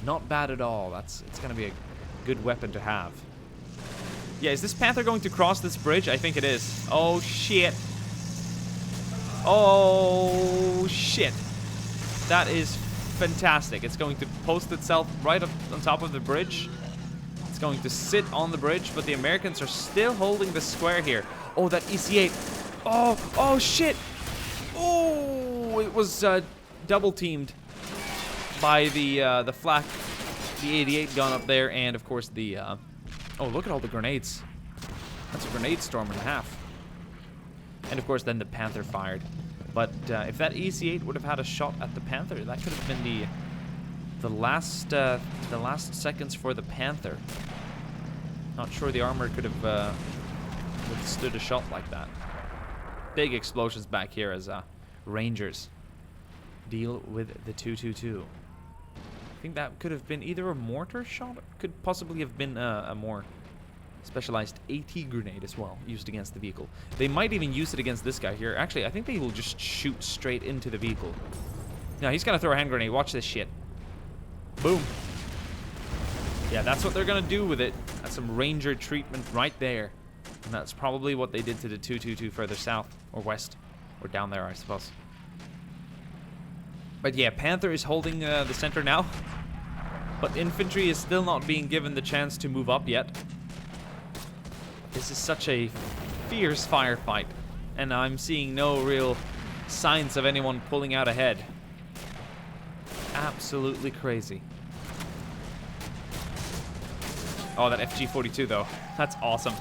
not bad at all. It's going to be a good weapon to have. Yeah, is this Panther going to cross this bridge? I think it is. Oh, shit. Oh, shit. That is fantastic. It's going to post itself right up on top of the bridge. It's going to sit on the bridge, but the Americans are still holding the square here. Oh, that EC-8. Oh, shit. Oh, it was double teamed by the flak, the 88 gun up there, and of course the oh, look at all the grenades. That's a grenade storm and a half. And of course then the Panther fired. But if that EC-8 would have had a shot at the Panther, that could have been the last seconds for the Panther. Not sure the armor could have withstood a shot like that. Big explosions back here as Rangers deal with the 222. I think that could have been either a mortar shot, or could possibly have been a more specialized AT grenade as well, used against the vehicle. They might even use it against this guy here. Actually, I think they will just shoot straight into the vehicle. Now, he's going to throw a hand grenade. Watch this shit. Boom. Yeah, that's what they're going to do with it. That's some Ranger treatment right there. And that's probably what they did to the 222 further south, or west, or down there, I suppose. But yeah, Panther is holding the center now. But infantry is still not being given the chance to move up yet. This is such a fierce firefight. And I'm seeing no real signs of anyone pulling out ahead. Absolutely crazy. Oh, that FG-42 though. That's awesome.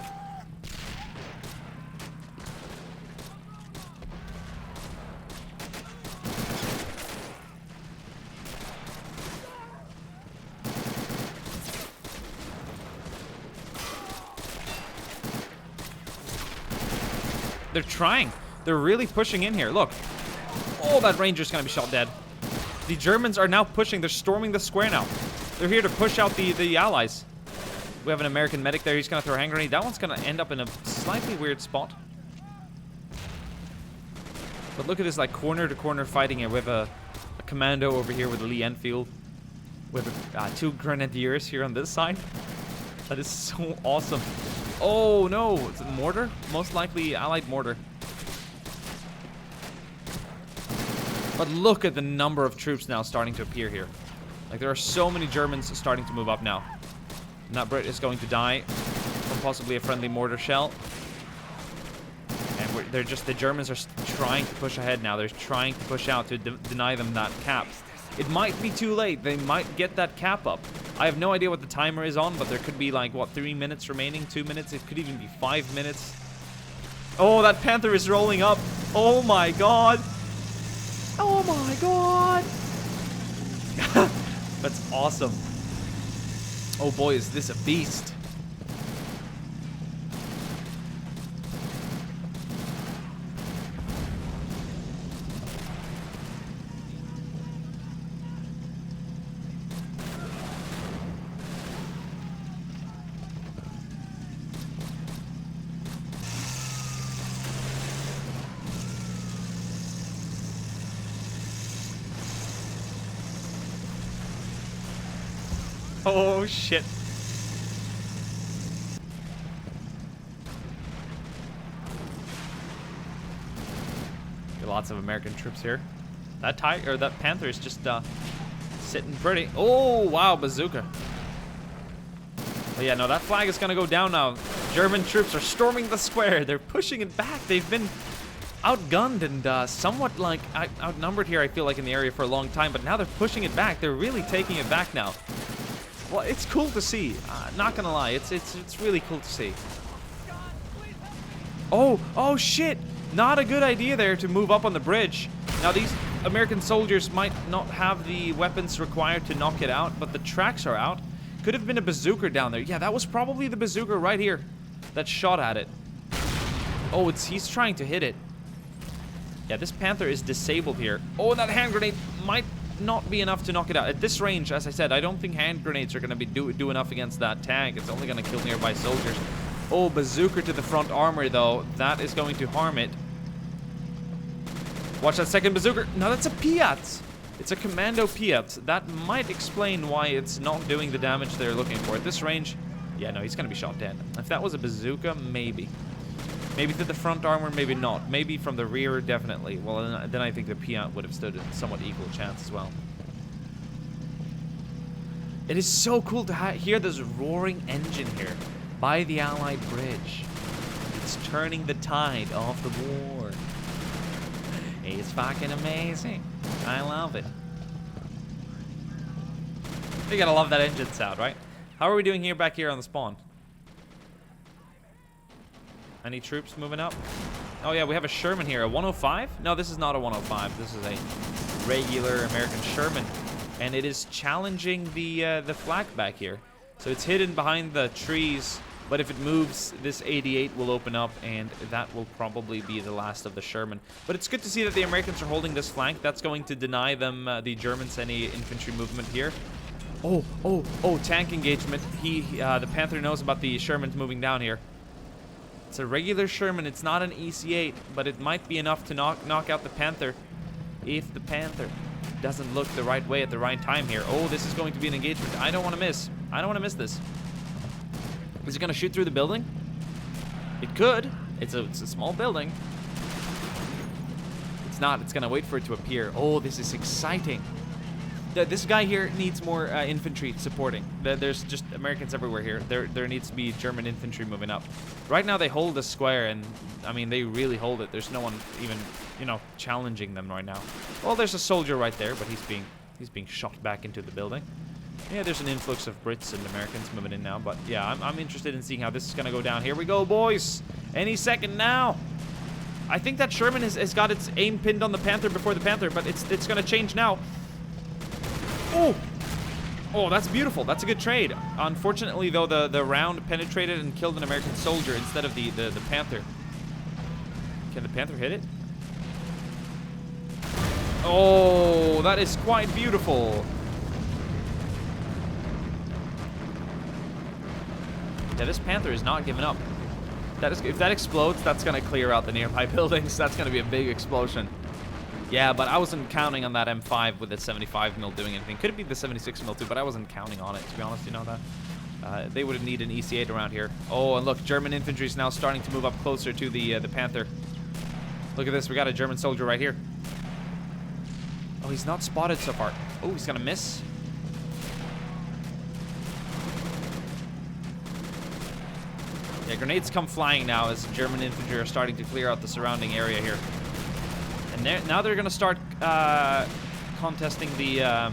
They're trying. They're really pushing in here. Look. Oh, that Ranger's gonna be shot dead. The Germans are now pushing. They're storming the square now. They're here to push out the Allies. We have an American medic there. He's gonna throw a hand grenade. That one's gonna end up in a slightly weird spot. But look at this, like, corner-to-corner fighting here. We have a commando over here with a Lee Enfield. We have 2 grenadiers here on this side. That is so awesome. Oh, no. It's a mortar? Most likely Allied mortar. But look at the number of troops now starting to appear here. Like, there are so many Germans starting to move up now. And that Brit is going to die from possibly a friendly mortar shell. And they're just, the Germans are trying to push ahead now. They're trying to push out to deny them that cap. It might be too late. They might get that cap up. I have no idea what the timer is on, but there could be like, what, 3 minutes remaining? 2 minutes? It could even be 5 minutes. Oh, that Panther is rolling up. Oh my god. Oh my god. That's awesome. Oh boy, is this a beast. Oh shit. Lots of American troops here. That Panther is just sitting pretty. Oh wow, bazooka. But yeah, no, that flag is gonna go down now. German troops are storming the square. They're pushing it back. They've been outgunned and somewhat like outnumbered here, I feel like, in the area for a long time, but now they're pushing it back. They're really taking it back now. Well, it's cool to see. Not gonna lie, it's really cool to see. Oh shit! Not a good idea there to move up on the bridge. Now these American soldiers might not have the weapons required to knock it out, but the tracks are out. Could have been a bazooka down there. Yeah, that was probably the bazooka right here that shot at it. Oh, he's trying to hit it. Yeah, this Panther is disabled here. Oh, that hand grenade might not be enough to knock it out. At this range, as I said, I don't think hand grenades are going to be do enough against that tank. It's only going to kill nearby soldiers. Oh, bazooka to the front armor, though. That is going to harm it. Watch that second bazooka. No, that's a Piat. It's a commando Piat. That might explain why it's not doing the damage they're looking for. At this range, yeah, no, he's going to be shot dead. If that was a bazooka, maybe. Maybe to the front armor, maybe not. Maybe from the rear, definitely. Well, then I think the Piat would have stood a somewhat equal chance as well. It is so cool to hear this roaring engine here by the Allied bridge. It's turning the tide of the war. It's fucking amazing. I love it. You gotta love that engine sound, right? How are we doing here back here on the spawn? Any troops moving up? Oh yeah, we have a Sherman here. A 105? No, this is not a 105. This is a regular American Sherman. And it is challenging the flak back here. So it's hidden behind the trees. But if it moves, this 88 will open up, and that will probably be the last of the Sherman. But it's good to see that the Americans are holding this flank. That's going to deny them, the Germans, any infantry movement here. Oh, tank engagement. The Panther knows about the Shermans moving down here. It's a regular Sherman. It's not an EC-8, but it might be enough to knock out the Panther if the Panther doesn't look the right way at the right time here. Oh, this is going to be an engagement. I don't want to miss. I don't want to miss this. Is it going to shoot through the building? It could. It's a small building. It's not. It's going to wait for it to appear. Oh, this is exciting. This guy here needs more infantry supporting. There's just Americans everywhere here. There needs to be German infantry moving up. Right now they hold the square, and I mean they really hold it. There's no one even, challenging them right now. Well, there's a soldier right there, but he's being shot back into the building. Yeah, there's an influx of Brits and Americans moving in now, but yeah, I'm interested in seeing how this is gonna go down. Here we go, boys. Any second now. I think that Sherman has got its aim pinned on the Panther before the Panther, but it's gonna change now. Oh, that's beautiful. That's a good trade. Unfortunately, though, the round penetrated and killed an American soldier instead of the Panther. Can the Panther hit it? Oh, that is quite beautiful. Yeah, this Panther is not giving up. If that explodes, that's going to clear out the nearby buildings. That's going to be a big explosion. Yeah, but I wasn't counting on that M5 with the 75mm doing anything. Could it be the 76mm too, but I wasn't counting on it, to be honest, you know that. They would need an EC-8 around here. Oh, and look, German infantry is now starting to move up closer to the Panther. Look at this, we got a German soldier right here. Oh, he's not spotted so far. Oh, he's going to miss. Yeah, grenades come flying now as German infantry are starting to clear out the surrounding area here. And now they're going to start contesting the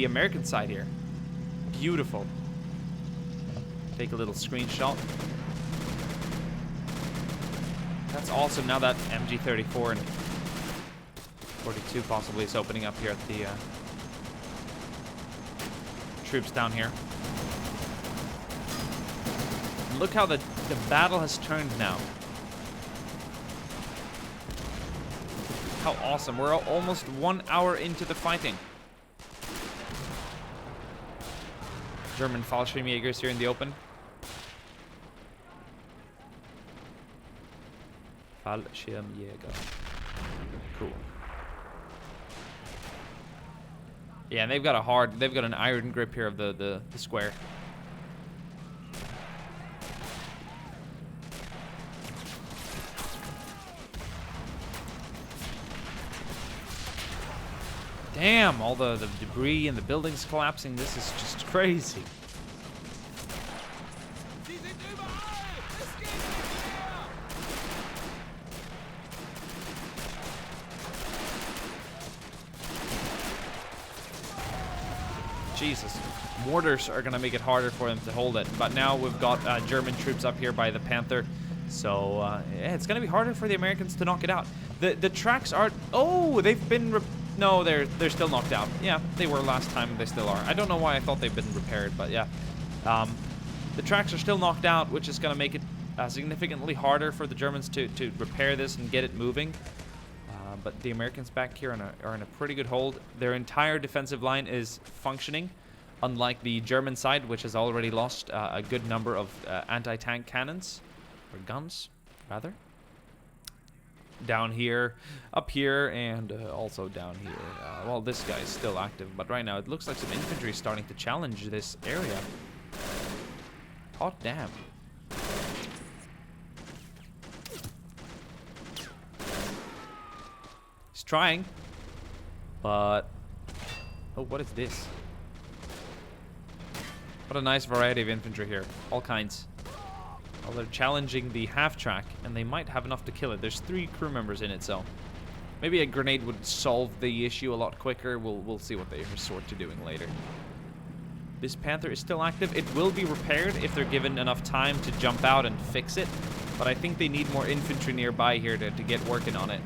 American side here. Beautiful. Take a little screenshot. That's awesome. Now that MG34 and 42 possibly is opening up here at the troops down here. Look how the battle has turned now. How awesome. We're almost 1 hour into the fighting. German Fallschirmjägers here in the open. Fallschirmjäger. Cool. Yeah, and they've got an iron grip here of the square. Damn, all the debris and the buildings collapsing. This is just crazy. Jesus. Mortars are going to make it harder for them to hold it. But now we've got German troops up here by the Panther. So, yeah, it's going to be harder for the Americans to knock it out. The tracks are... Oh, they've been... No, they're still knocked out. Yeah, they were last time. They still are. I don't know why I thought they've been repaired, but yeah. The tracks are still knocked out, which is going to make it significantly harder for the Germans to repair this and get it moving. But the Americans back here are in a pretty good hold. Their entire defensive line is functioning, unlike the German side, which has already lost a good number of anti-tank cannons, or guns, rather. Down here, up here, and also down here. Well, this guy is still active, but right now it looks like some infantry is starting to challenge this area. Hot damn. He's trying, but... Oh, what is this? What a nice variety of infantry here. All kinds. Well, they're challenging the half-track, and they might have enough to kill it. There's 3 crew members in it, so... Maybe a grenade would solve the issue a lot quicker. We'll see what they resort to doing later. This Panther is still active. It will be repaired if they're given enough time to jump out and fix it. But I think they need more infantry nearby here to get working on it.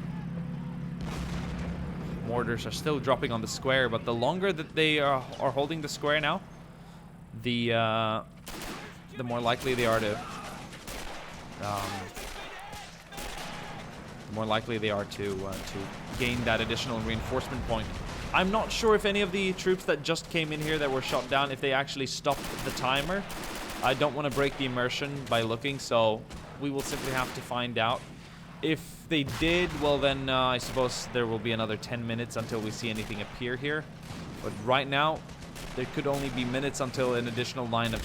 Mortars are still dropping on the square, but the longer that they are holding the square now, the more likely they are to... to gain that additional reinforcement point. I'm not sure if any of the troops that just came in here that were shot down, if they actually stopped the timer. I don't want to break the immersion by looking, so we will simply have to find out. If they did, well then I suppose there will be another 10 minutes until we see anything appear here. But right now, there could only be minutes until an additional line of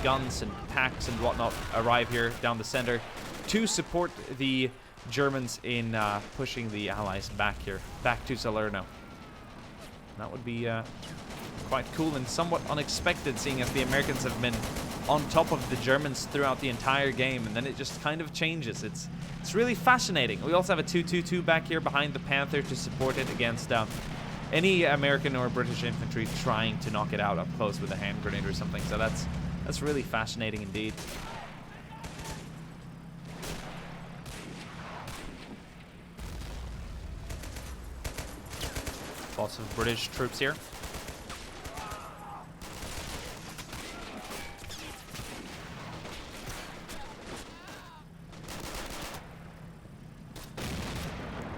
guns and packs and whatnot arrive here down the center to support the Germans in pushing the Allies back here, back to Salerno. That would be quite cool and somewhat unexpected, seeing as the Americans have been on top of the Germans throughout the entire game, and then it just kind of changes. It's really fascinating. We also have a 2-2-2 back here behind the Panther to support it against any American or British infantry trying to knock it out up close with a hand grenade or something. So that's really fascinating indeed. Lots of British troops here.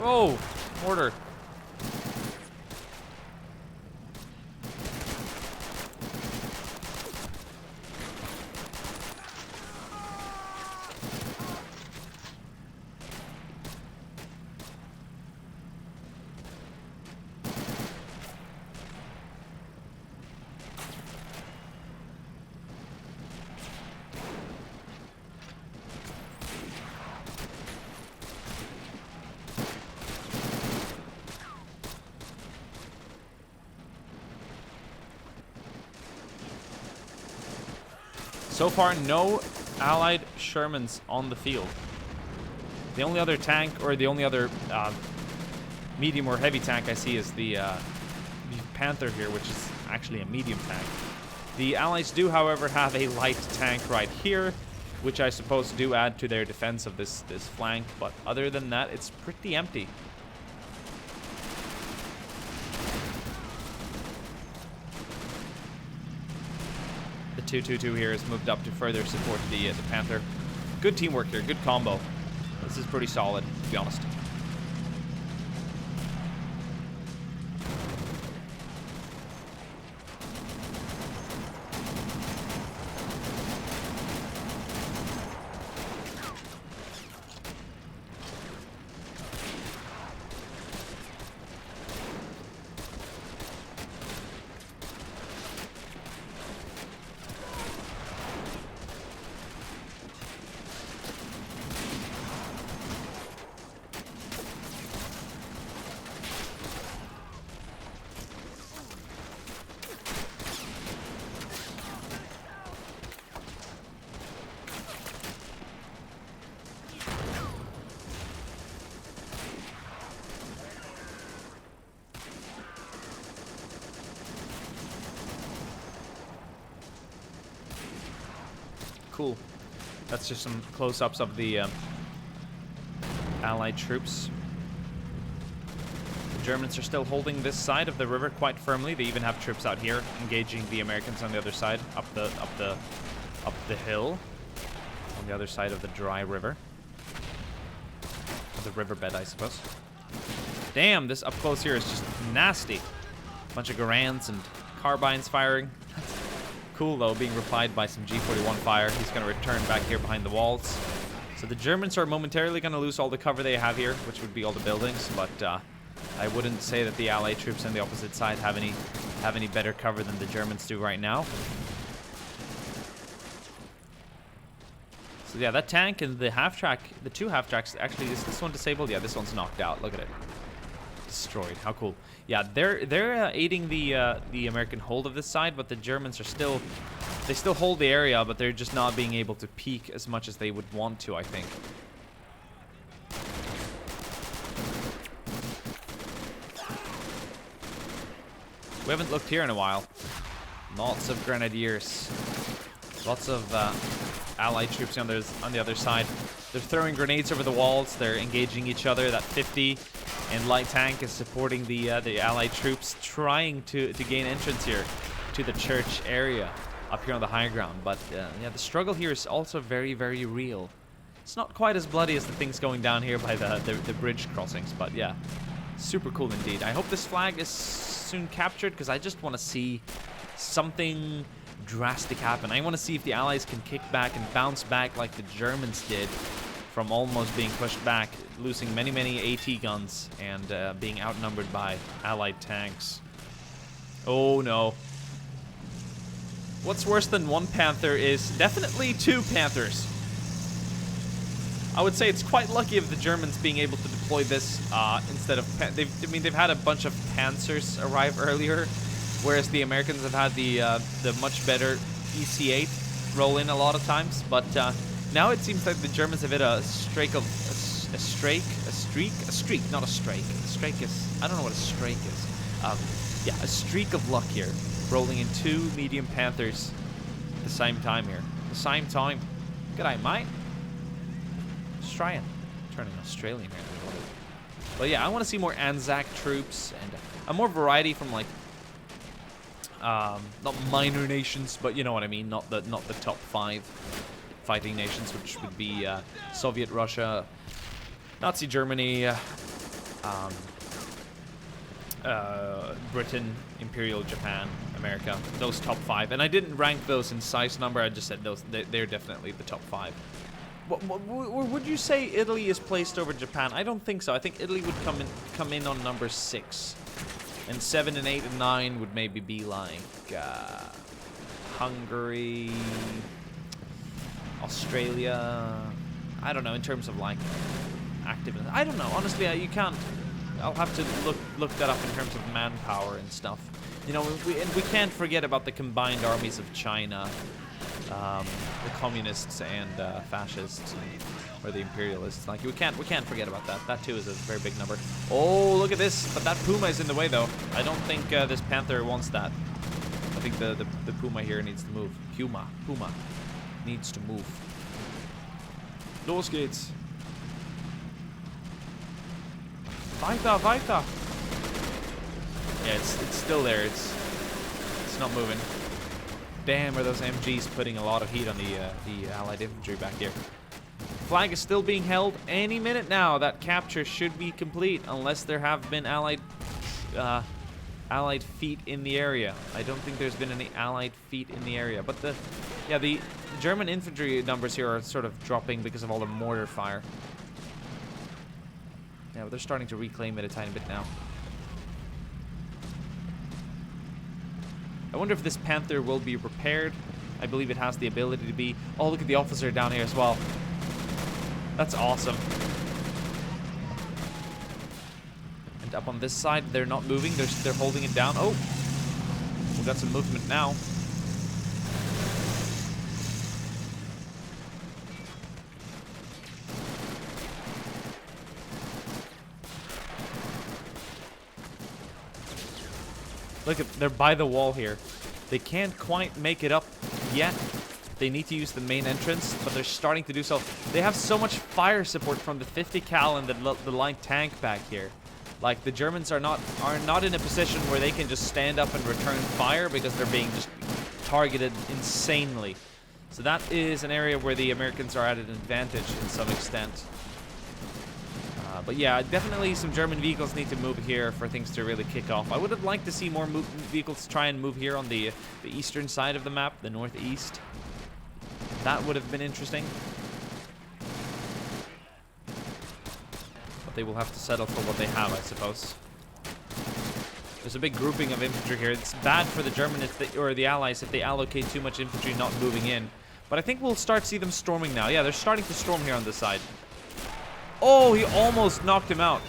Oh, mortar. So far, no Allied Shermans on the field. The only other tank, or the only other medium or heavy tank I see is the Panther here, which is actually a medium tank. The Allies do, however, have a light tank right here, which I suppose do add to their defense of this flank. But other than that, it's pretty empty. The 2-2-2 here has moved up to further support the Panther. Good teamwork here, good combo. This is pretty solid, to be honest. cool. That's just some close-ups of the Allied troops. The Germans are still holding this side of the river quite firmly. They even have troops out here engaging the Americans on the other side, up the hill, on the other side of the dry river. The riverbed, I suppose. Damn, this up close here is just nasty. Bunch of Garands and carbines firing. Cool, though, being replied by some G41 fire. He's going to return back here behind the walls. So the Germans are momentarily going to lose all the cover they have here, which would be all the buildings, but I wouldn't say that the Allied troops on the opposite side have any better cover than the Germans do right now. So yeah, that tank and the half-track, the two half-tracks, actually, is this one disabled? Yeah, this one's knocked out. Look at it. Destroyed. How cool. Yeah, they're aiding the American hold of this side, but the Germans are still, they still hold the area, but they're just not being able to peek as much as they would want to, I think. We haven't looked here in a while. Lots of grenadiers. Lots of Allied troops on the other side. They're throwing grenades over the walls. They're engaging each other. That 50 and light tank is supporting the Allied troops, trying to gain entrance here to the church area up here on the high ground. But yeah, the struggle here is also very, very real. It's not quite as bloody as the things going down here by the bridge crossings, but yeah, super cool indeed. I hope this flag is soon captured, because I just want to see something drastic happen. I want to see if the Allies can kick back and bounce back like the Germans did from almost being pushed back, losing many, many AT guns and being outnumbered by Allied tanks. Oh no. What's worse than one Panther is definitely two Panthers. I would say it's quite lucky of the Germans being able to deploy this instead of... They've had a bunch of Panzers arrive earlier, whereas the Americans have had the much better EC-8 roll in a lot of times. But now it seems like the Germans have hit a streak, not a strike. A strike is... I don't know what a strike is. Yeah, a streak of luck here, rolling in two medium Panthers at the same time here. At the same time. G'day, mate. Australian. Turning Australian here. But yeah, I want to see more Anzac troops and more variety from, like, not minor nations, but you know what I mean. Not the top 5 fighting nations, which would be Soviet Russia, Nazi Germany, Britain, Imperial Japan, America. Those top 5, and I didn't rank those in size number. I just said those. They're definitely the top 5. Would you say Italy is placed over Japan? I don't think so. I think Italy would come in on number 6. And 7 and 8 and 9 would maybe be like Hungary, Australia. I don't know, in terms of like activeness. I don't know. Honestly, you can't. I'll have to look that up in terms of manpower and stuff. You know, we can't forget about the combined armies of China, the communists and fascists, or the imperialists. Like, we can't forget about that. That too is a very big number. Oh, look at this! But that Puma is in the way, though. I don't think this Panther wants that. I think the Puma here needs to move. Puma needs to move. Los geht's. Weiter. Yeah, it's still there. It's not moving. Damn, are those MGs putting a lot of heat on the Allied infantry back here. Flag is still being held any minute now. That capture should be complete unless there have been Allied feet in the area. I don't think there's been any Allied feet in the area. But the German infantry numbers here are sort of dropping because of all the mortar fire. Yeah, but they're starting to reclaim it a tiny bit now. I wonder if this Panther will be repaired. I believe it has the ability to be. Oh, look at the officer down here as well. That's awesome. And up on this side, they're not moving. They're holding it down. Oh, we got some movement now. Look at, they're by the wall here. They can't quite make it up yet. They need to use the main entrance, but they're starting to do so. They have so much fire support from the 50 cal and the light tank back here. Like, the Germans are not in a position where they can just stand up and return fire because they're being just targeted insanely. So that is an area where the Americans are at an advantage in some extent. But yeah, definitely some German vehicles need to move here for things to really kick off. I would have liked to see more vehicles try and move here on the eastern side of the map, the northeast. That would have been interesting. But they will have to settle for what they have, I suppose. There's a big grouping of infantry here. It's bad for the German or the Allies if they allocate too much infantry not moving in. But I think we'll start to see them storming now. Yeah, they're starting to storm here on this side. Oh, he almost knocked him out.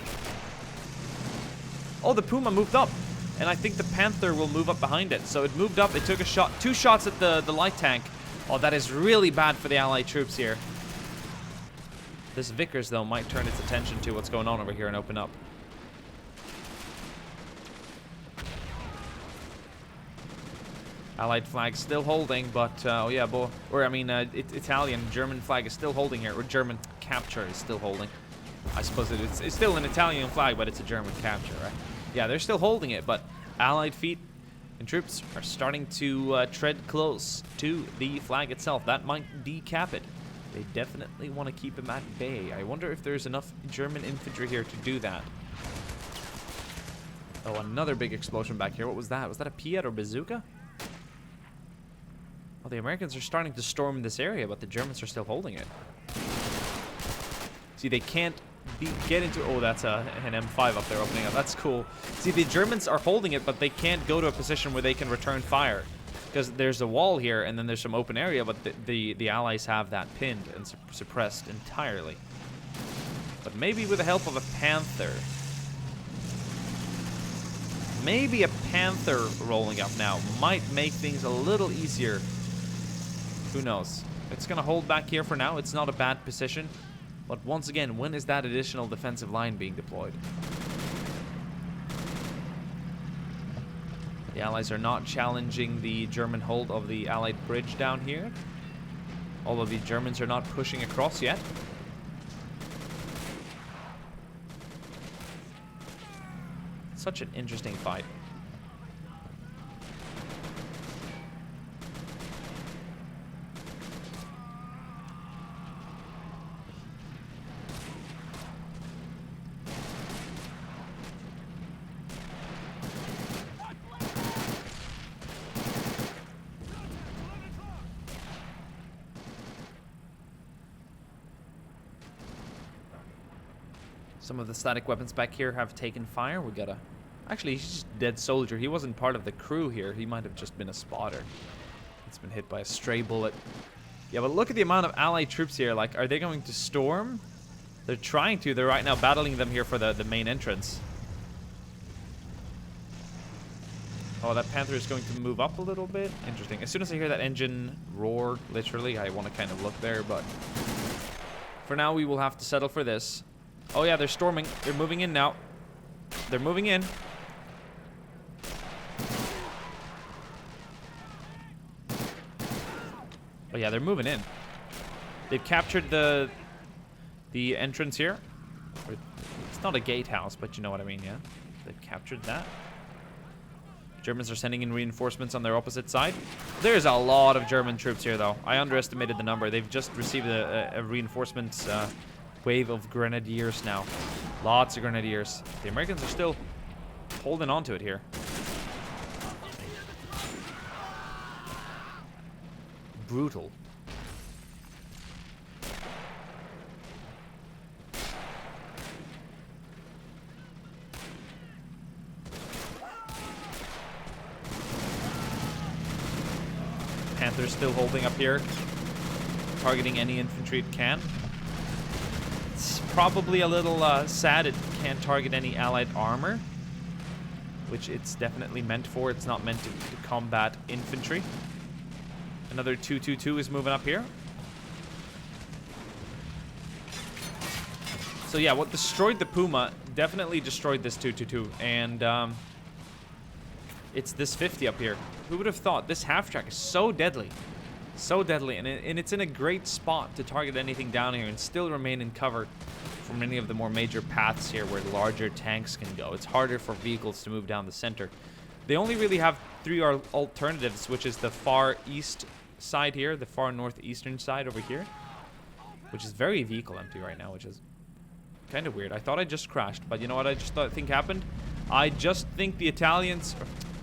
Oh, the Puma moved up. And I think the Panther will move up behind it. So it moved up. It took a shot, 2 shots at the light tank. Oh, that is really bad for the Allied troops here. This Vickers, though, might turn its attention to what's going on over here and open up. Allied flag still holding, but, oh yeah, Italian, German flag is still holding here, or German capture is still holding. I suppose it's still an Italian flag, but it's a German capture, right? Yeah, they're still holding it, but Allied feet and troops are starting to tread close to the flag itself. That might decap it. They definitely want to keep him at bay. I wonder if there's enough German infantry here to do that. Oh, another big explosion back here. What was that? Was that a Piat or bazooka? Well, the Americans are starting to storm this area, but the Germans are still holding it. See, they can't get into... Oh, that's an M5 up there opening up. That's cool. See, the Germans are holding it, but they can't go to a position where they can return fire. Because there's a wall here, and then there's some open area, but the Allies have that pinned and suppressed entirely. But maybe with the help of a Panther... Maybe a Panther rolling up now might make things a little easier. Who knows? It's going to hold back here for now. It's not a bad position. But once again, when is that additional defensive line being deployed? The Allies are not challenging the German hold of the Allied bridge down here. Although the Germans are not pushing across yet. Such an interesting fight. Some of the static weapons back here have taken fire. We got a... Actually, he's just a dead soldier. He wasn't part of the crew here. He might have just been a spotter. It's been hit by a stray bullet. Yeah, but look at the amount of Allied troops here. Like, are they going to storm? They're trying to. They're right now battling them here for the main entrance. Oh, that Panther is going to move up a little bit. Interesting. As soon as I hear that engine roar, literally, I want to kind of look there, but... For now, we will have to settle for this. Oh yeah, they're storming. They're moving in now. They're moving in. Oh yeah, they're moving in. They've captured the entrance here. It's not a gatehouse, but you know what I mean, yeah? They've captured that. Germans are sending in reinforcements on their opposite side. There's a lot of German troops here, though. I underestimated the number. They've just received a reinforcements wave of grenadiers now. Lots of grenadiers. The Americans are still holding on to it here. Brutal. Panther's still holding up here, targeting any infantry it can. It's probably a little sad it can't target any Allied armor, which it's definitely meant for. It's not meant to combat infantry. Another 222 is moving up here. So yeah, what destroyed the Puma definitely destroyed this 222, and it's this 50 up here. Who would have thought? This half-track is so deadly. So deadly, and it's in a great spot to target anything down here and still remain in cover from any of the more major paths here where larger tanks can go. It's harder for vehicles to move down the center. They only really have 3 alternatives, which is the far east side here, the far northeastern side over here, which is very vehicle empty right now, which is kind of weird. I thought I just crashed, but you know what I just think happened? I just think the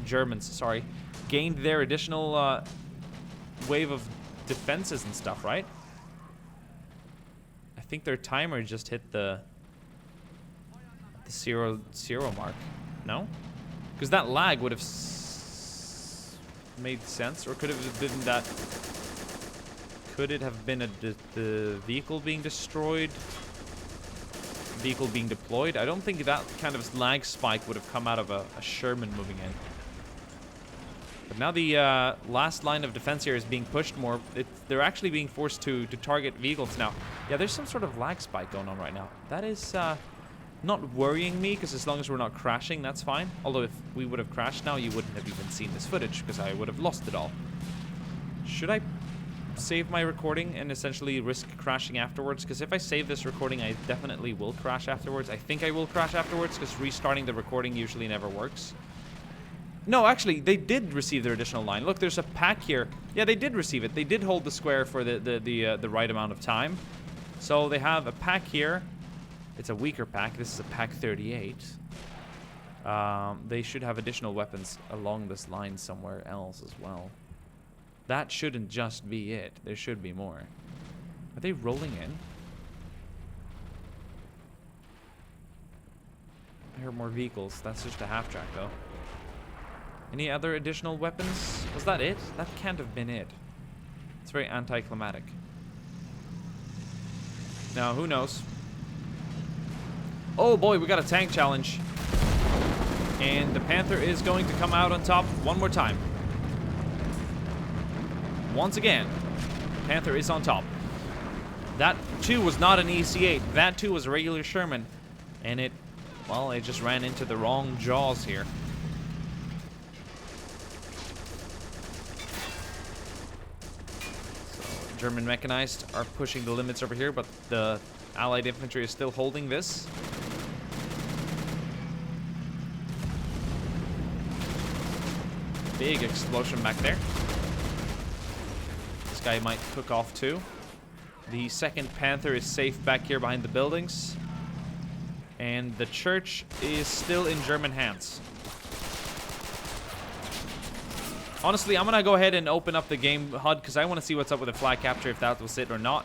Germans, sorry, gained their additional wave of defenses and stuff, right? I think their timer just hit the 0 mark. No? Because that lag would have made sense, or could it have been that? Could it have been the vehicle being destroyed? Vehicle being deployed? I don't think that kind of lag spike would have come out of a Sherman moving in. But now the last line of defense here is being pushed more. They're actually being forced to target vehicles now. Yeah, there's some sort of lag spike going on right now. That is not worrying me, because as long as we're not crashing, that's fine. Although if we would have crashed now, you wouldn't have even seen this footage, because I would have lost it all. Should I save my recording and essentially risk crashing afterwards? Because if I save this recording, I definitely will crash afterwards. I think I will crash afterwards, because restarting the recording usually never works. No, actually, they did receive their additional line. Look, there's a pack here. Yeah, they did receive it. They did hold the square for the right amount of time. So they have a pack here. It's a weaker pack. This is a pack 38. They should have additional weapons along this line somewhere else as well. That shouldn't just be it. There should be more. Are they rolling in? I hear more vehicles. That's just a half track, though. Any other additional weapons? Was that it? That can't have been it. It's very anticlimactic. Now, who knows? Oh boy, we got a tank challenge. And the Panther is going to come out on top one more time. Once again, Panther is on top. That too was not an EC-8. That too was a regular Sherman. And it just ran into the wrong jaws here. German mechanized are pushing the limits over here, but the Allied infantry is still holding this. Big explosion back there. This guy might cook off too. The second Panther is safe back here behind the buildings. And the church is still in German hands. Honestly, I'm going to go ahead and open up the game HUD because I want to see what's up with the flag capture, if that was it or not.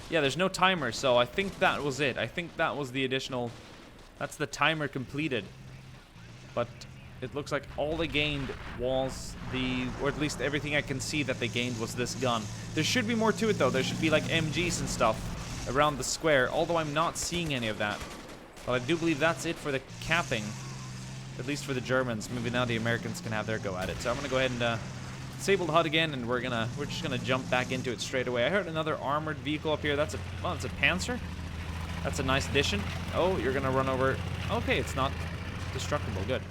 Yeah, there's no timer, so I think that was it. I think that was the additional... That's the timer completed. But it looks like all they gained was the... Or at least everything I can see that they gained was this gun. There should be more to it, though. There should be, like, MGs and stuff around the square, although I'm not seeing any of that. But I do believe that's it for the capping, at least for the Germans. Maybe now the Americans can have their go at it. So I'm gonna go ahead and disable the HUD again, and we're just gonna jump back into it straight away. I heard another armored vehicle up here. That's it's a Panzer. That's a nice addition. Oh, you're gonna run over. Okay, it's not destructible. Good.